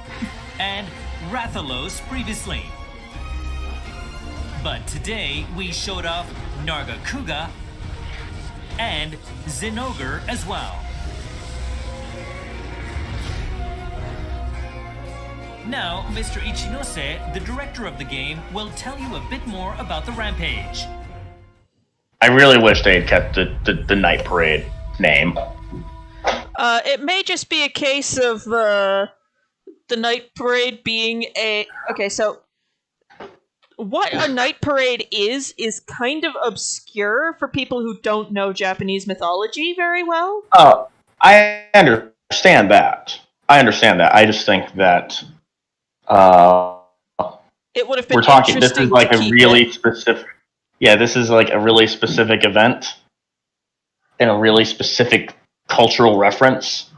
Speaker 6: And Rathalos previously. But today, we showed off Nargacuga and Zinogre as well. Now, Mr. Ichinose, the director of the game, will tell you a bit more about the Rampage.
Speaker 1: I really wish they had kept the Night Parade name.
Speaker 2: It may just be a case of the Night Parade being a... Okay, so... What a Night Parade is kind of obscure for people who don't know Japanese mythology very well.
Speaker 1: Oh, I understand that. I just think that...
Speaker 2: it would have been
Speaker 1: we're talking. This is like a really specific. yeah, this is like a really specific event and a really specific cultural reference.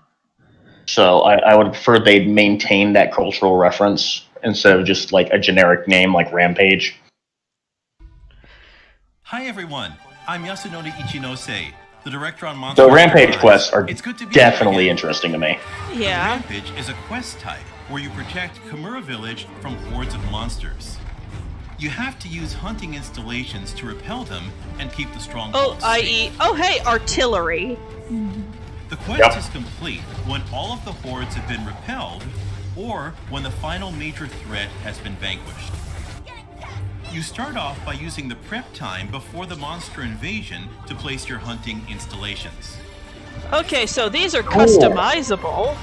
Speaker 1: So I would prefer they'd maintain that cultural reference instead of just like a generic name like Rampage.
Speaker 8: Hi everyone, I'm Yasunori Ichinose, the director on Monster
Speaker 1: The
Speaker 8: Hunter
Speaker 1: Rampage
Speaker 8: Rise.
Speaker 1: quests are
Speaker 8: It's good to be
Speaker 1: definitely
Speaker 8: here again.
Speaker 1: interesting to me.
Speaker 2: Yeah.
Speaker 8: Rampage is a quest type where you protect Kimura Village from hordes of monsters. You have to use hunting installations to repel them and keep the strongholds safe.
Speaker 2: Hey, artillery.
Speaker 8: The quest is complete when all of the hordes have been repelled or when the final major threat has been vanquished. You start off by using the prep time before the monster invasion to place your hunting installations.
Speaker 2: Okay, so these are customizable.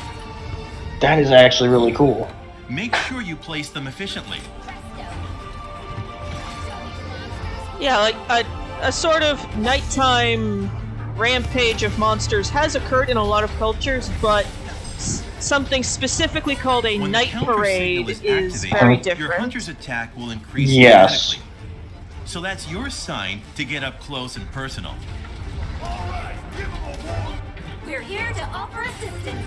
Speaker 1: That is actually really cool.
Speaker 8: Make sure you place them efficiently.
Speaker 2: Yeah, like a sort of nighttime rampage of monsters has occurred in a lot of cultures, but something specifically called a
Speaker 8: When the
Speaker 2: night
Speaker 8: counter
Speaker 2: parade
Speaker 8: signal
Speaker 2: is
Speaker 8: activated,
Speaker 2: very
Speaker 8: Your
Speaker 2: different.
Speaker 8: hunter's attack will increase
Speaker 1: Yes.
Speaker 8: dramatically. So that's your sign to get up close and personal.
Speaker 5: We're here to offer assistance.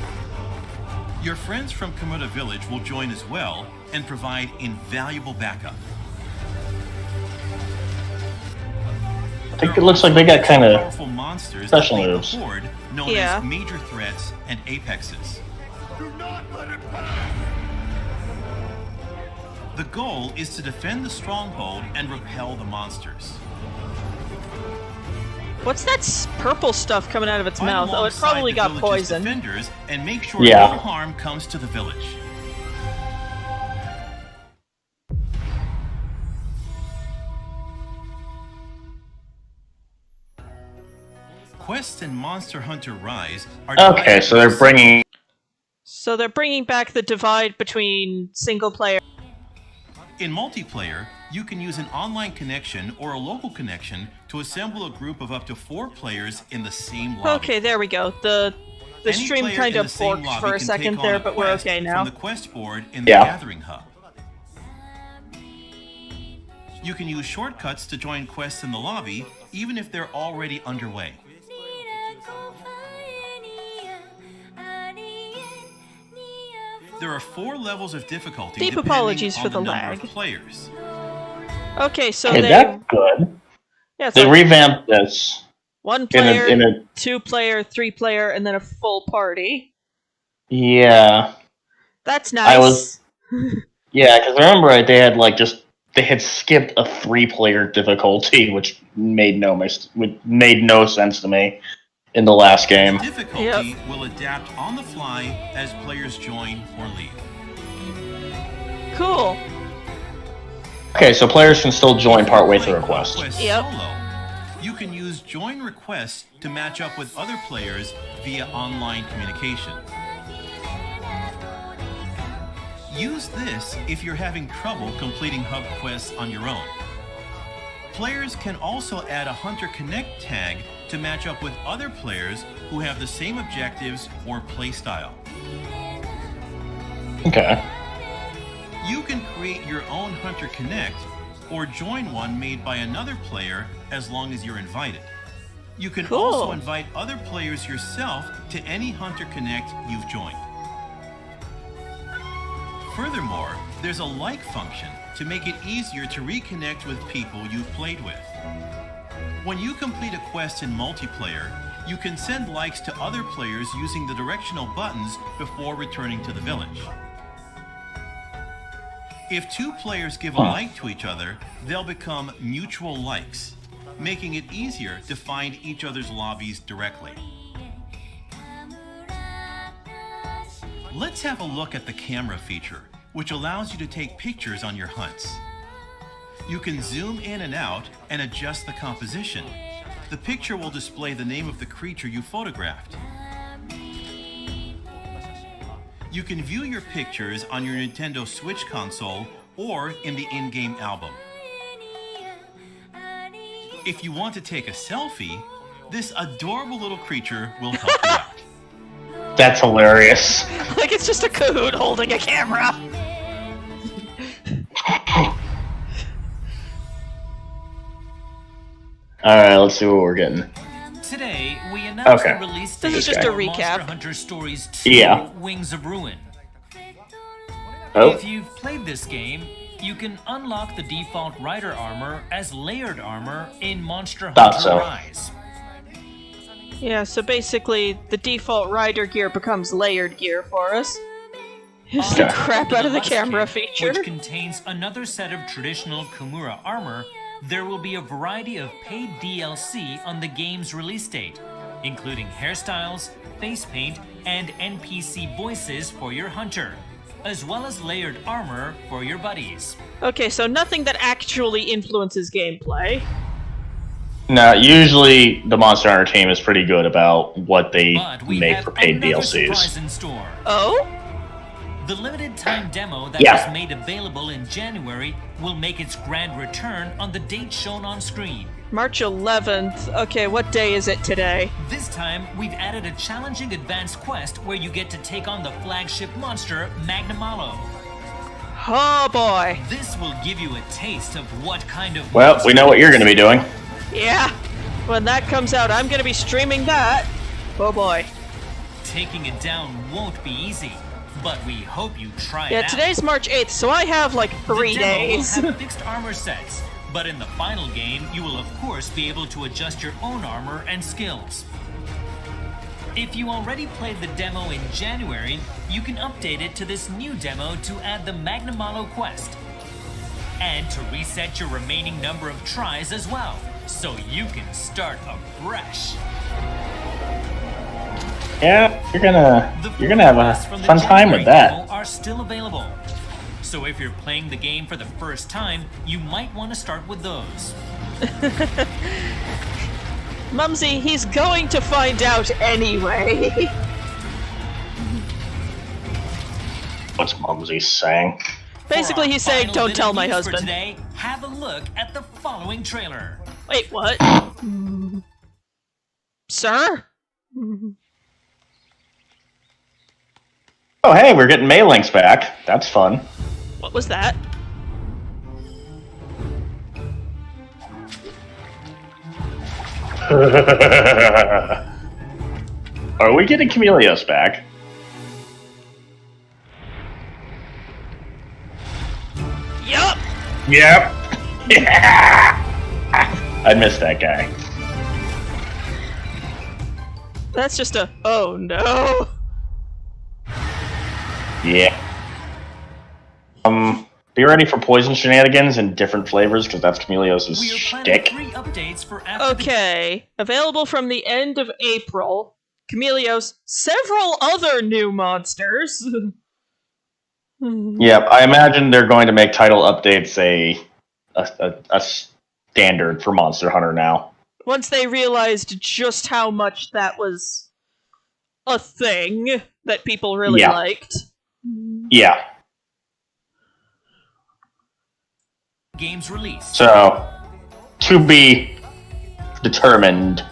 Speaker 8: Your friends from Kimura Village will join as well and provide invaluable backup.
Speaker 1: I think it looks like they got kind of
Speaker 8: powerful monsters
Speaker 1: special
Speaker 8: that lead the
Speaker 1: moves.
Speaker 8: horde, known
Speaker 2: Yeah.
Speaker 8: as major threats and apexes. The goal is to defend the stronghold and repel the monsters.
Speaker 2: What's that purple stuff coming out of its
Speaker 8: Fight
Speaker 2: mouth? Oh, it
Speaker 8: alongside
Speaker 2: probably
Speaker 8: the
Speaker 2: got
Speaker 8: village's
Speaker 2: poison.
Speaker 8: defenders and make sure
Speaker 1: Yeah.
Speaker 8: no harm comes to the village. Quests in Monster Hunter Rise are
Speaker 1: Okay, so they're bringing.
Speaker 2: So they're bringing back the divide between single player.
Speaker 8: In multiplayer, you can use an online connection or a local connection to assemble a group of up to 4 players in the same lobby.
Speaker 2: Okay, there we go. The
Speaker 8: Any
Speaker 2: stream
Speaker 8: player
Speaker 2: kind
Speaker 8: in
Speaker 2: of
Speaker 8: the same
Speaker 2: forked
Speaker 8: lobby
Speaker 2: for a
Speaker 8: can
Speaker 2: second
Speaker 8: take on
Speaker 2: there,
Speaker 8: a
Speaker 2: but we're
Speaker 8: quest
Speaker 2: okay now.
Speaker 8: From the quest board in the
Speaker 1: Yeah.
Speaker 8: Gathering Hub. You can use shortcuts to join quests in the lobby, even if they're already underway. There are 4 levels of difficulty.
Speaker 2: Deep
Speaker 8: depending
Speaker 2: apologies
Speaker 8: on
Speaker 2: for the
Speaker 8: number
Speaker 2: lag.
Speaker 8: of players.
Speaker 2: Okay, so
Speaker 1: Okay,
Speaker 2: they
Speaker 1: that's good.
Speaker 2: yeah, it's
Speaker 1: They
Speaker 2: like
Speaker 1: revamped this.
Speaker 2: 1 player,
Speaker 1: in a
Speaker 2: 2 player, 3 player, and then a full party.
Speaker 1: Yeah.
Speaker 2: That's nice.
Speaker 1: I was- Yeah, because remember they had like they had skipped a 3-player difficulty, which made no sense to me in the last game.
Speaker 8: Difficulty will adapt on the fly as players join or leave.
Speaker 2: Cool.
Speaker 1: Okay, so players can still join partway through a
Speaker 8: Playing
Speaker 1: quest.
Speaker 8: Quest
Speaker 2: Yep.
Speaker 8: solo, you can use join requests to match up with other players via online communication. Use this if you're having trouble completing hub quests on your own. Players can also add a Hunter Connect tag to match up with other players who have the same objectives or playstyle.
Speaker 1: Okay.
Speaker 8: You can create your own Hunter Connect or join one made by another player as long as you're invited. You can
Speaker 2: Cool.
Speaker 8: also invite other players yourself to any Hunter Connect you've joined. Furthermore, there's a like function to make it easier to reconnect with people you've played with. When you complete a quest in multiplayer, you can send likes to other players using the directional buttons before returning to the village. If 2 players give a like to each other, they'll become mutual likes, making it easier to find each other's lobbies directly. Let's have a look at the camera feature, which allows you to take pictures on your hunts. You can zoom in and out and adjust the composition. The picture will display the name of the creature you photographed. You can view your pictures on your Nintendo Switch console or in the in-game album. If you want to take a selfie, this adorable little creature will help you out.
Speaker 1: That's hilarious.
Speaker 2: Like it's just a Kahoot holding a camera.
Speaker 1: Alright, let's see what we're getting.
Speaker 6: Today, we announced the release date
Speaker 2: This is just
Speaker 6: for
Speaker 2: a recap.
Speaker 6: Monster Hunter Stories 2
Speaker 1: Yeah.
Speaker 6: Wings of Ruin.
Speaker 1: Oh.
Speaker 6: If you've played this game, you can unlock the default rider armor as layered armor in Monster
Speaker 1: Thought
Speaker 6: Hunter
Speaker 1: so.
Speaker 6: Rise.
Speaker 2: Yeah, so basically, the default rider gear becomes layered gear for us. Just the
Speaker 1: Okay.
Speaker 2: crap out of the
Speaker 6: Deluxe
Speaker 2: camera
Speaker 6: Kit,
Speaker 2: feature.
Speaker 6: which contains another set of traditional Kimura armor, there will be a variety of paid DLC on the game's release date, including hairstyles, face paint, and NPC voices for your hunter, as well as layered armor for your buddies.
Speaker 2: Okay, so nothing that actually influences gameplay.
Speaker 1: Now, usually the Monster Hunter team is pretty good about what they
Speaker 6: But we
Speaker 1: make
Speaker 6: have
Speaker 1: for paid
Speaker 6: another
Speaker 1: DLCs.
Speaker 6: surprise in store.
Speaker 2: Oh?
Speaker 6: The limited time demo that
Speaker 1: Yeah.
Speaker 6: was made available in January will make its grand return on the date shown on screen.
Speaker 2: March 11th. Okay, what day is it today?
Speaker 6: This time, we've added a challenging advanced quest where you get to take on the flagship monster, Magnamalo.
Speaker 2: Oh boy.
Speaker 6: This will give you a taste of what kind of
Speaker 1: Well, we know what you're going to be doing.
Speaker 2: Yeah. When that comes out, I'm gonna be streaming that. Oh boy.
Speaker 6: Taking it down won't be easy, but we hope you try
Speaker 2: Yeah,
Speaker 6: it out.
Speaker 2: today's March 8th, so I have like 3
Speaker 6: The demo
Speaker 2: days.
Speaker 6: will have fixed armor sets, but in the final game, you will of course be able to adjust your own armor and skills. If you already played the demo in January, you can update it to this new demo to add the Magnamalo quest, and to reset your remaining number of tries as well, so you can start afresh.
Speaker 1: Yeah,
Speaker 6: The
Speaker 1: you're gonna have
Speaker 6: quests
Speaker 1: a
Speaker 6: from the
Speaker 1: fun time
Speaker 6: January
Speaker 1: with that.
Speaker 6: demo are still available. So if you're playing the game for the first time, you might want to start with those.
Speaker 2: Mumsy, he's going to find out anyway.
Speaker 1: What's Mumsy saying?
Speaker 2: Basically,
Speaker 6: For our
Speaker 2: he's saying,
Speaker 6: final
Speaker 2: don't
Speaker 6: bit
Speaker 2: tell
Speaker 6: of
Speaker 2: my
Speaker 6: news for
Speaker 2: husband.
Speaker 6: Today, have a look at the following trailer.
Speaker 2: Wait, what? Sir?
Speaker 1: Oh, hey, we're getting May links back. That's fun.
Speaker 2: What was that?
Speaker 1: Are we getting Chameleos back?
Speaker 2: Yup!
Speaker 1: Yep. Yeah. I missed that guy.
Speaker 2: That's just a, oh no.
Speaker 1: Yeah. Be ready for poison shenanigans in different flavors, because that's Chameleos'
Speaker 6: We are planning
Speaker 1: shtick.
Speaker 6: 3 updates for after
Speaker 2: Okay, available from the end of April. Chameleos, several other new monsters.
Speaker 1: Yep, I imagine they're going to make title updates a standard for Monster Hunter now.
Speaker 2: Once they realized just how much that was a thing that people really
Speaker 1: Yeah.
Speaker 2: liked.
Speaker 1: Yeah.
Speaker 6: game's release.
Speaker 1: So, to be determined.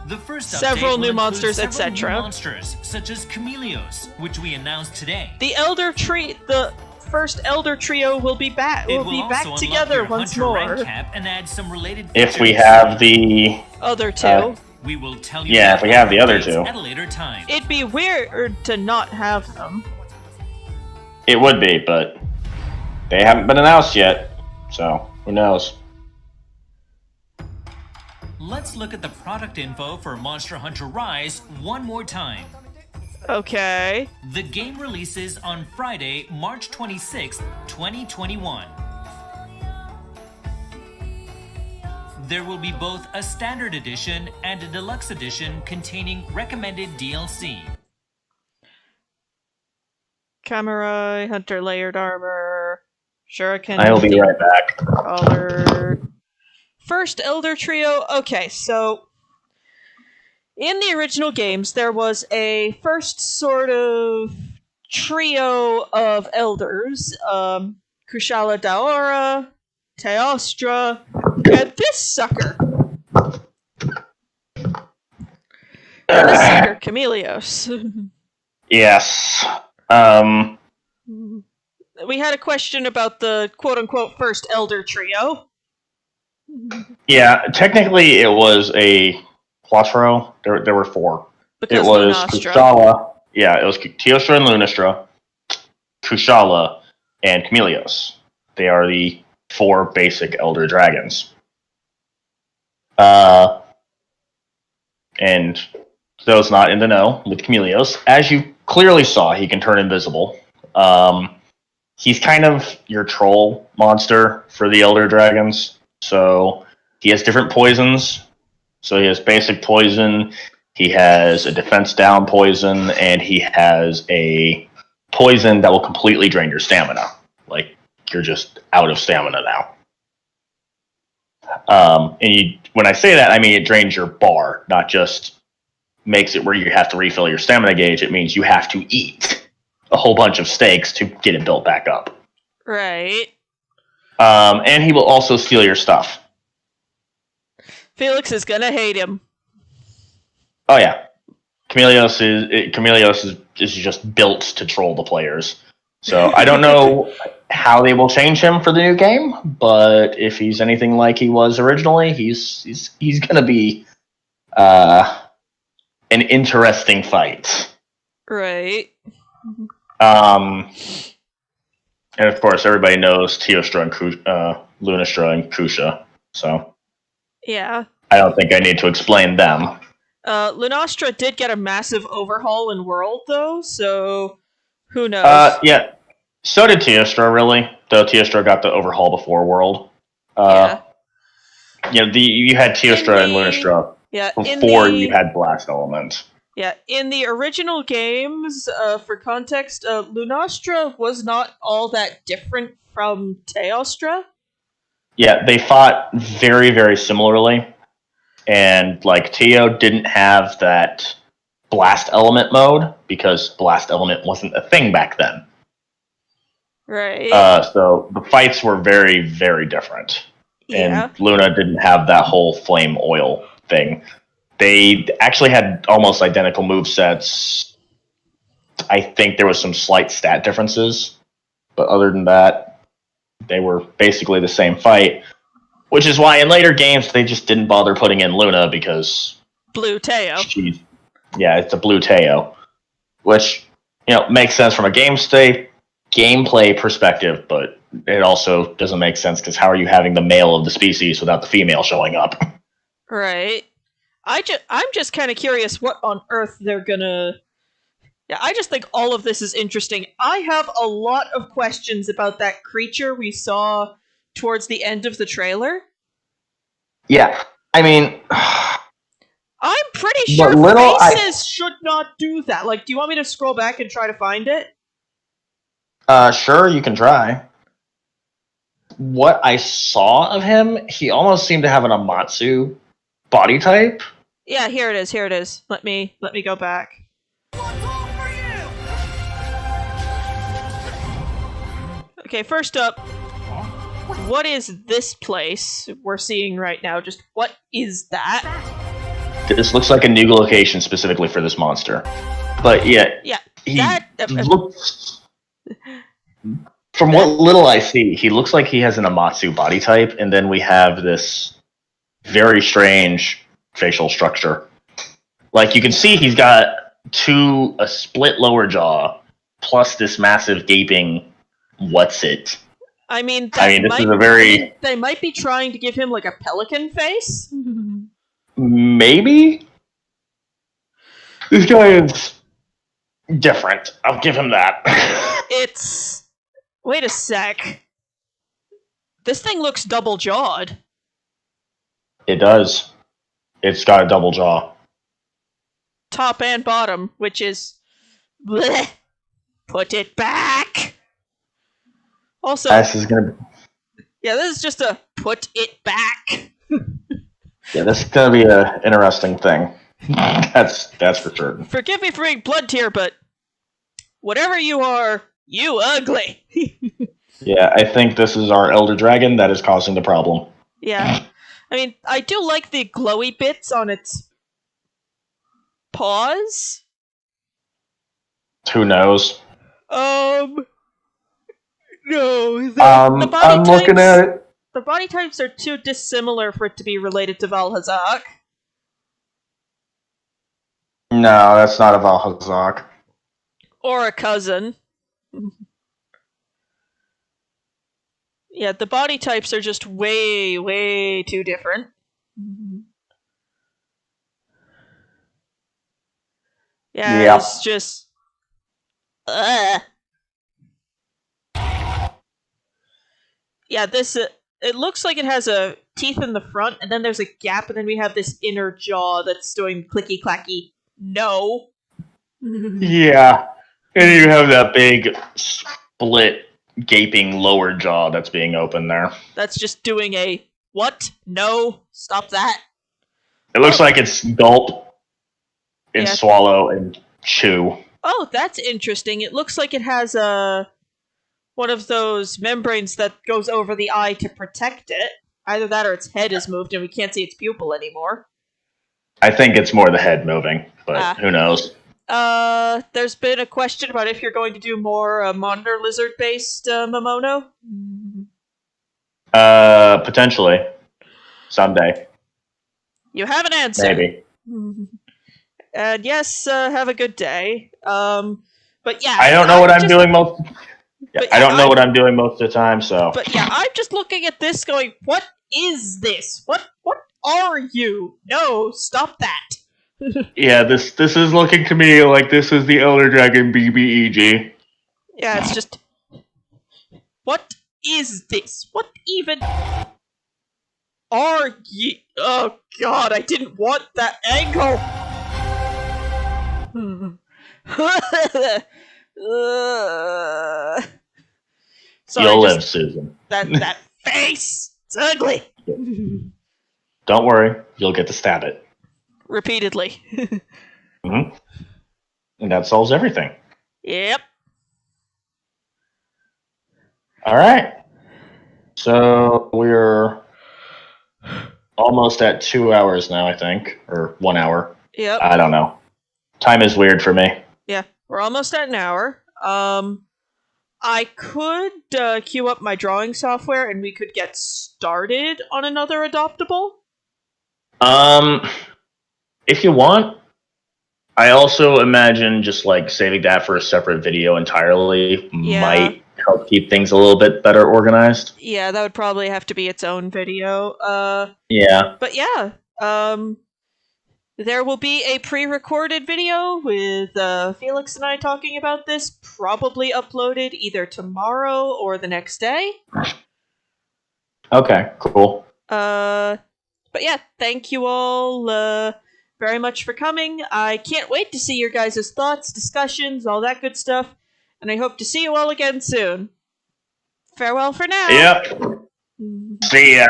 Speaker 6: The first
Speaker 2: Several
Speaker 6: update
Speaker 2: new
Speaker 6: will
Speaker 2: monsters,
Speaker 6: include several
Speaker 2: etc.
Speaker 6: new monsters, such as Chameleos, which we announced today.
Speaker 2: The first Elder Trio will be back.
Speaker 6: It
Speaker 2: Will
Speaker 6: will
Speaker 2: be
Speaker 6: also
Speaker 2: back
Speaker 6: unlock
Speaker 2: together
Speaker 6: your
Speaker 2: once
Speaker 6: Hunter rank
Speaker 2: more.
Speaker 6: cap and add some related
Speaker 1: If we
Speaker 6: features.
Speaker 1: have the...
Speaker 2: Other two.
Speaker 6: We will tell you
Speaker 1: Yeah, if we have the other
Speaker 6: updates
Speaker 1: two.
Speaker 6: at a later time.
Speaker 2: It'd be weird to not have them.
Speaker 1: It would be, but they haven't been announced yet, so who knows?
Speaker 6: Let's look at the product info for Monster Hunter Rise one more time.
Speaker 2: Okay.
Speaker 6: The game releases on Friday, March 26th, 2021. There will be both a standard edition and a deluxe edition containing recommended DLC.
Speaker 2: Samurai, Hunter layered armor, Shuriken.
Speaker 1: I'll be right back.
Speaker 2: Collar. First Elder Trio. Okay, so in the original games, there was a first sort of trio of elders: Kushala Daora, Teostra, and this sucker. And this sucker, Chameleos.
Speaker 1: Yes.
Speaker 2: We had a question about the quote-unquote first Elder Trio.
Speaker 1: Yeah, technically it was a Quattro. There were 4.
Speaker 2: Because
Speaker 1: it was
Speaker 2: Lunastra.
Speaker 1: Kushala. Yeah, it was Teostra and Lunastra, Kushala, and Chameleos. They are the 4 basic Elder Dragons. And those not in the know with Chameleos, as you clearly saw, he can turn invisible. He's kind of your troll monster for the Elder Dragons. So he has different poisons. So he has basic poison, he has a defense down poison, and he has a poison that will completely drain your stamina. Like, you're just out of stamina now. When I say that, I mean it drains your bar, not just makes it where you have to refill your stamina gauge. It means you have to eat a whole bunch of steaks to get it built back up.
Speaker 2: Right.
Speaker 1: And he will also steal your stuff.
Speaker 2: Felix is gonna hate him.
Speaker 1: Oh yeah, Chameleos is just built to troll the players. So I don't know how they will change him for the new game, but if he's anything like he was originally, he's gonna be an interesting fight.
Speaker 2: Right.
Speaker 1: And of course, everybody knows Teostra and Lunastra and Kusha. So
Speaker 2: yeah,
Speaker 1: I don't think I need to explain them.
Speaker 2: Lunastra did get a massive overhaul in World, though, so who knows?
Speaker 1: Yeah, so did Teostra, really. Though Teostra got the overhaul before World.
Speaker 2: Yeah.
Speaker 1: You had Teostra and Lunastra before you had Blast Element.
Speaker 2: Yeah, in the original games, for context, Lunastra was not all that different from Teostra.
Speaker 1: Yeah, they fought very, very similarly. And, like, Teo didn't have that Blast Element mode, because Blast Element wasn't a thing back then.
Speaker 2: Right.
Speaker 1: So the fights were very, very different.
Speaker 2: Yeah.
Speaker 1: And Luna didn't have that whole flame oil thing. They actually had almost identical movesets. I think there was some slight stat differences. But other than that, they were basically the same fight. Which is why in later games they just didn't bother putting in Luna because...
Speaker 2: Blue Teo.
Speaker 1: Yeah, it's a blue Teo. Which, makes sense from a gameplay perspective, but it also doesn't make sense because how are you having the male of the species without the female showing up?
Speaker 2: Right. I'm just kind of curious what on earth they're gonna... Yeah, I just think all of this is interesting. I have a lot of questions about that creature we saw towards the end of the trailer.
Speaker 1: Yeah, I mean...
Speaker 2: I'm pretty sure faces should not do that. Like, do you want me to scroll back and try to find it?
Speaker 1: Sure, you can try. What I saw of him, he almost seemed to have an Amatsu body type.
Speaker 2: Yeah, here it is. Let me go back. Okay, first up, what is this place we're seeing right now? Just what is that?
Speaker 1: This looks like a new location specifically for this monster. But yeah, looks... From what little I see, he looks like he has an Amatsu body type, and then we have this very strange facial structure. Like, you can see he's got a split lower jaw, plus this massive gaping what's-it.
Speaker 2: I mean,
Speaker 1: this is a very...
Speaker 2: They might be trying to give him, like, a pelican face?
Speaker 1: Maybe? This guy is different. I'll give him that.
Speaker 2: It's... Wait a sec. This thing looks double-jawed.
Speaker 1: It does. It's got a double jaw.
Speaker 2: Top and bottom, which is... Bleh. Put it back! Also...
Speaker 1: This is gonna...
Speaker 2: Yeah, this is just a put it back.
Speaker 1: Yeah, this is gonna be an interesting thing. That's for certain.
Speaker 2: Forgive me for being blunt here, but... Whatever you are, you ugly!
Speaker 1: Yeah, I think this is our Elder Dragon that is causing the problem.
Speaker 2: Yeah. I mean, I do like the glowy bits on its paws.
Speaker 1: Who knows?
Speaker 2: No. The body
Speaker 1: I'm looking at it.
Speaker 2: the body types are too dissimilar for it to be related to Valhazak.
Speaker 1: No, that's not a Valhazak.
Speaker 2: Or a cousin. Yeah, the body types are just way, way too different. Yeah, it's just... Yeah, this... it looks like it has a teeth in the front, and then there's a gap, and then we have this inner jaw that's doing clicky-clacky. No.
Speaker 1: Yeah. And you have that big split, gaping lower jaw that's being opened there.
Speaker 2: That's just doing a, what? No. Stop that.
Speaker 1: It looks like it's gulp and swallow and chew.
Speaker 2: Oh, that's interesting. It looks like it has one of those membranes that goes over the eye to protect it. Either that or its head is moved and we can't see its pupil anymore.
Speaker 1: I think it's more the head moving, but who knows?
Speaker 2: There's been a question about if you're going to do more monitor lizard-based Momono.
Speaker 1: Potentially. Someday.
Speaker 2: You have an answer.
Speaker 1: Maybe.
Speaker 2: And yes, have a good day. But yeah,
Speaker 1: I don't know what I'm doing most. Yeah, I don't know what I'm doing most of the time. So.
Speaker 2: But yeah, I'm just looking at this, going, "What is this? What are you? No, stop that."
Speaker 1: Yeah, this is looking to me like this is the Elder Dragon BBEG.
Speaker 2: Yeah, it's just. What is this? What even are you? Oh God, I didn't want that angle. Sorry,
Speaker 1: you'll live, Susan.
Speaker 2: That face! It's ugly!
Speaker 1: Don't worry, you'll get to stab it.
Speaker 2: Repeatedly.
Speaker 1: Mm-hmm. And that solves everything.
Speaker 2: Yep.
Speaker 1: Alright. So, we're almost at 2 hours now, I think. Or 1 hour.
Speaker 2: Yep.
Speaker 1: I don't know. Time is weird for me.
Speaker 2: Yeah, we're almost at an hour. I could queue up my drawing software and we could get started on another adoptable.
Speaker 1: If you want. I also imagine just like saving that for a separate video entirely might help keep things a little bit better organized.
Speaker 2: Yeah, that would probably have to be its own video.
Speaker 1: Yeah.
Speaker 2: But yeah, there will be a pre-recorded video with Felix and I talking about this, probably uploaded either tomorrow or the next day.
Speaker 1: Okay, cool.
Speaker 2: But yeah, thank you all very much for coming. I can't wait to see your guys' thoughts, discussions, all that good stuff, and I hope to see you all again soon. Farewell for now.
Speaker 1: Yep. See ya.